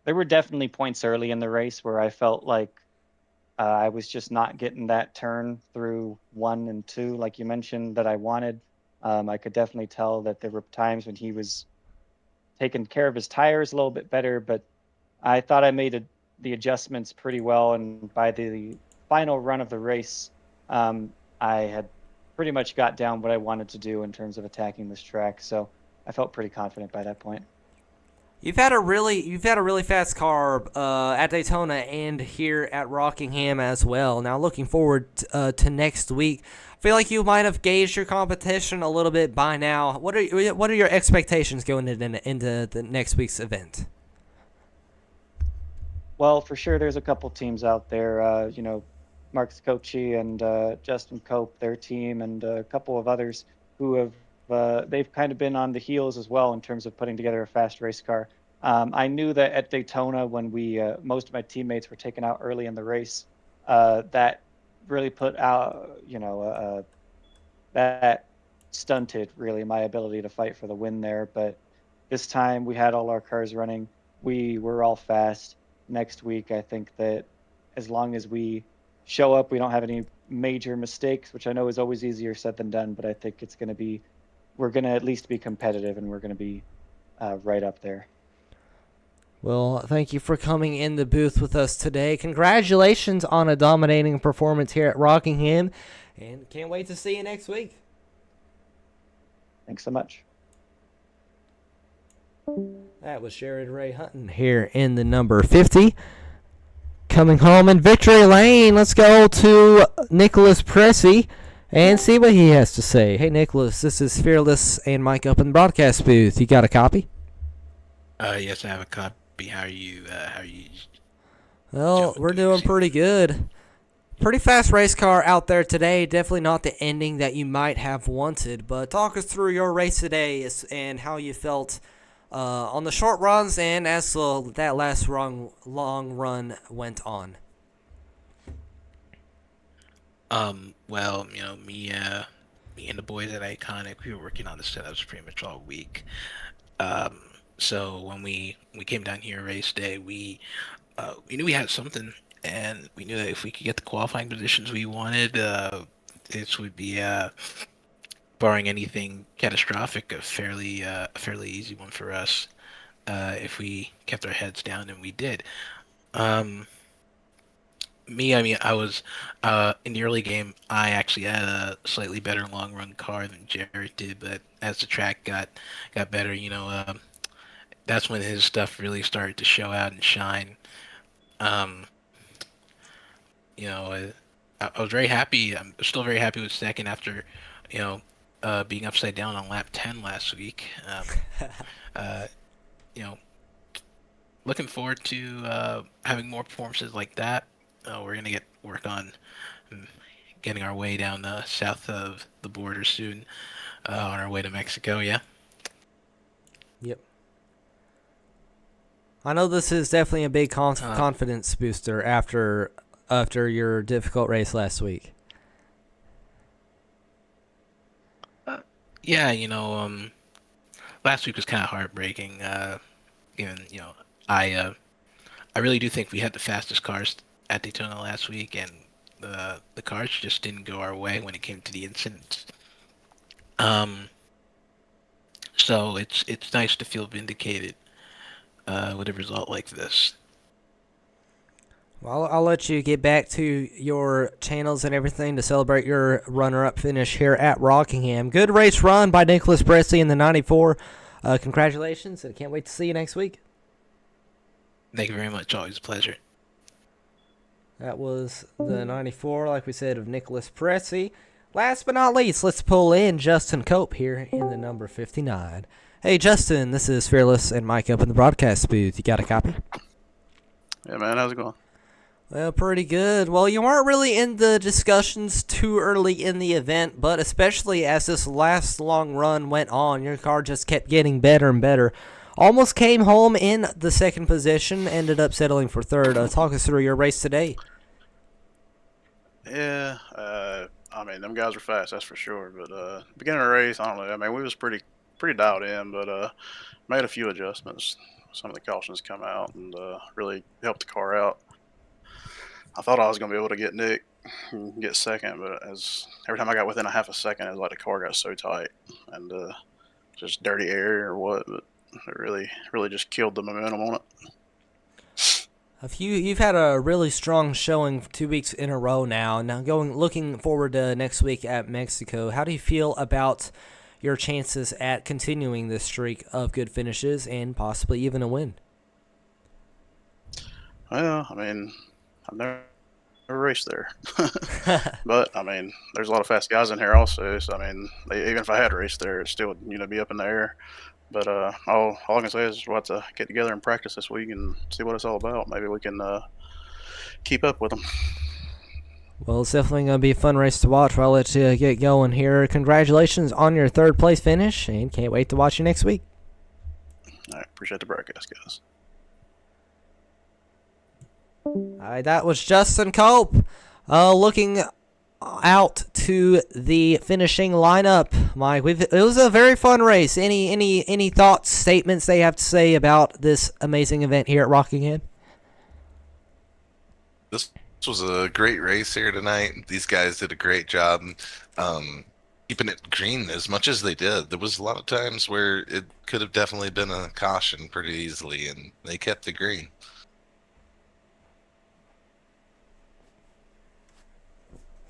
There were definitely points early in the race where I felt like I was just not getting that turn through 1 and 2, like you mentioned, that I wanted. I could definitely tell that there were times when he was taking care of his tires a little bit better, but I thought I made the adjustments pretty well. And by the final run of the race, I had pretty much got down what I wanted to do in terms of attacking this track. So I felt pretty confident by that point. You've had a really fast car at Daytona and here at Rockingham as well. Now, looking forward to next week, I feel like you might have gauged your competition a little bit by now. What are your expectations going into the next week's event? Well, for sure, there's a couple teams out there. Mark Scocci and Justin Cope, their team, and a couple of others who have they've kind of been on the heels as well in terms of putting together a fast race car. I knew that at Daytona, when we most of my teammates were taken out early in the race, that really put out, that stunted really my ability to fight for the win there. But this time we had all our cars running. We were all fast. Next week, I think that as long as we show up, we don't have any major mistakes, which I know is always easier said than done, but I think we're going to at least be competitive, and we're going to be right up there. Well, thank you for coming in the booth with us today. Congratulations on a dominating performance here at Rockingham, and can't wait to see you next week. Thanks so much. That was Sherrod Ray Hutton here in the number 50. Coming home in victory lane, let's go to Nicholas Pressey and see what he has to say. Hey, Nicholas, this is Fearless and Mike up in the broadcast booth. You got a copy? Yes, I have a copy. How are you? Well, we're doing pretty good. Pretty fast race car out there today. Definitely not the ending that you might have wanted. But talk us through your race today and how you felt on the short runs and as that last long run went on. Well, me and the boys at Iconic, we were working on the setups pretty much all week. So when we came down here race day, we knew we had something, and we knew that if we could get the qualifying positions we wanted, this would be barring anything catastrophic, a fairly easy one for us if we kept our heads down, and we did. I was in the early game. I actually had a slightly better long run car than Jared did, but as the track got better, that's when his stuff really started to show out and shine. I was very happy. I'm still very happy with second after, being upside down on lap 10 last week. Looking forward to having more performances like that. We're gonna work on getting our way down south of the border soon, on our way to Mexico. Yeah. Yep. I know this is definitely a big confidence booster after your difficult race last week. Yeah, last week was kind of heartbreaking. I really do think we had the fastest cars at Daytona last week, and the cars just didn't go our way when it came to the incidents. So it's nice to feel vindicated with a result like this. Well, I'll let you get back to your channels and everything to celebrate your runner-up finish here at Rockingham. Good race run by Nicholas Pressey in the 94. Congratulations, and can't wait to see you next week. Thank you very much. Always a pleasure. That was the 94, like we said, of Nicholas Pressey. Last but not least, let's pull in Justin Cope here in the number 59. Hey, Justin, this is Fearless and Mike up in the broadcast booth. You got a copy? Yeah, man. How's it going? Well, pretty good. Well, you weren't really in the discussions too early in the event, but especially as this last long run went on, your car just kept getting better and better. Almost came home in the second position, ended up settling for third. Talk us through your race today. Yeah, I mean, them guys were fast, that's for sure. But beginning of the race, I don't know. I mean, we was pretty dialed in, but made a few adjustments. Some of the cautions come out and really helped the car out. I thought I was going to be able to get Nick get second, but every time I got within a half a second, it was like the car got so tight and just dirty air or what. But it really just killed the momentum on it. You've had a really strong showing 2 weeks in a row now. Now looking forward to next week at Mexico. How do you feel about your chances at continuing this streak of good finishes and possibly even a win? Well, I mean, I've never raced there, but I mean, there's a lot of fast guys in here also. So I mean, even if I had raced there, it'd still be up in the air. But all I can say is we'll have to get together and practice this week and see what it's all about. Maybe we can keep up with them. Well, it's definitely going to be a fun race to watch. I'll let you get going here. Congratulations on your third place finish, and can't wait to watch you next week. I appreciate the broadcast, guys. All right, that was Justin Cope looking out to the finishing lineup. Mike, it was a very fun race. Any thoughts, statements they have to say about this amazing event here at Rockingham? This was a great race here tonight. These guys did a great job keeping it green as much as they did. There was a lot of times where it could have definitely been a caution pretty easily, and they kept it green.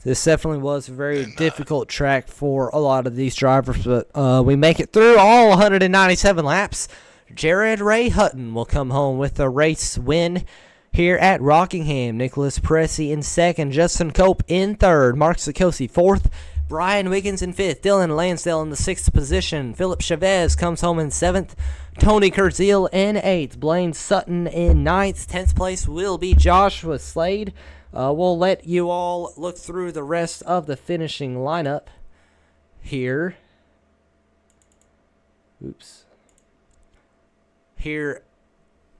This definitely was a very difficult track for a lot of these drivers, but we make it through all 197 laps. Jared Ray Hutton will come home with a race win here at Rockingham. Nicholas Pressey in second, Justin Cope in third, Mark Sikosi fourth, Brian Wiggins in fifth, Dylan Lansdale in the sixth position, Philip Chavez comes home in seventh, Tony Kurziel in eighth, Blaine Sutton in ninth, 10th place will be Joshua Slade. We'll let you all look through the rest of the finishing lineup here. Here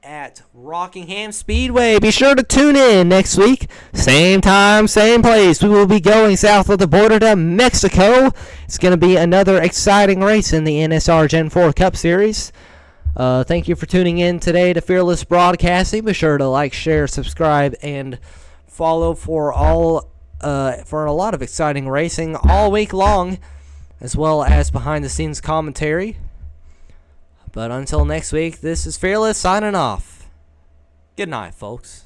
at Rockingham Speedway. Be sure to tune in next week. Same time, same place. We will be going south of the border to Mexico. It's going to be another exciting race in the NSR Gen 4 Cup Series. Thank you for tuning in today to Fearless Broadcasting. Be sure to like, share, subscribe, and follow for a lot of exciting racing all week long, as well as behind the scenes commentary. But until next week, this is Fearless signing off. Good night, folks.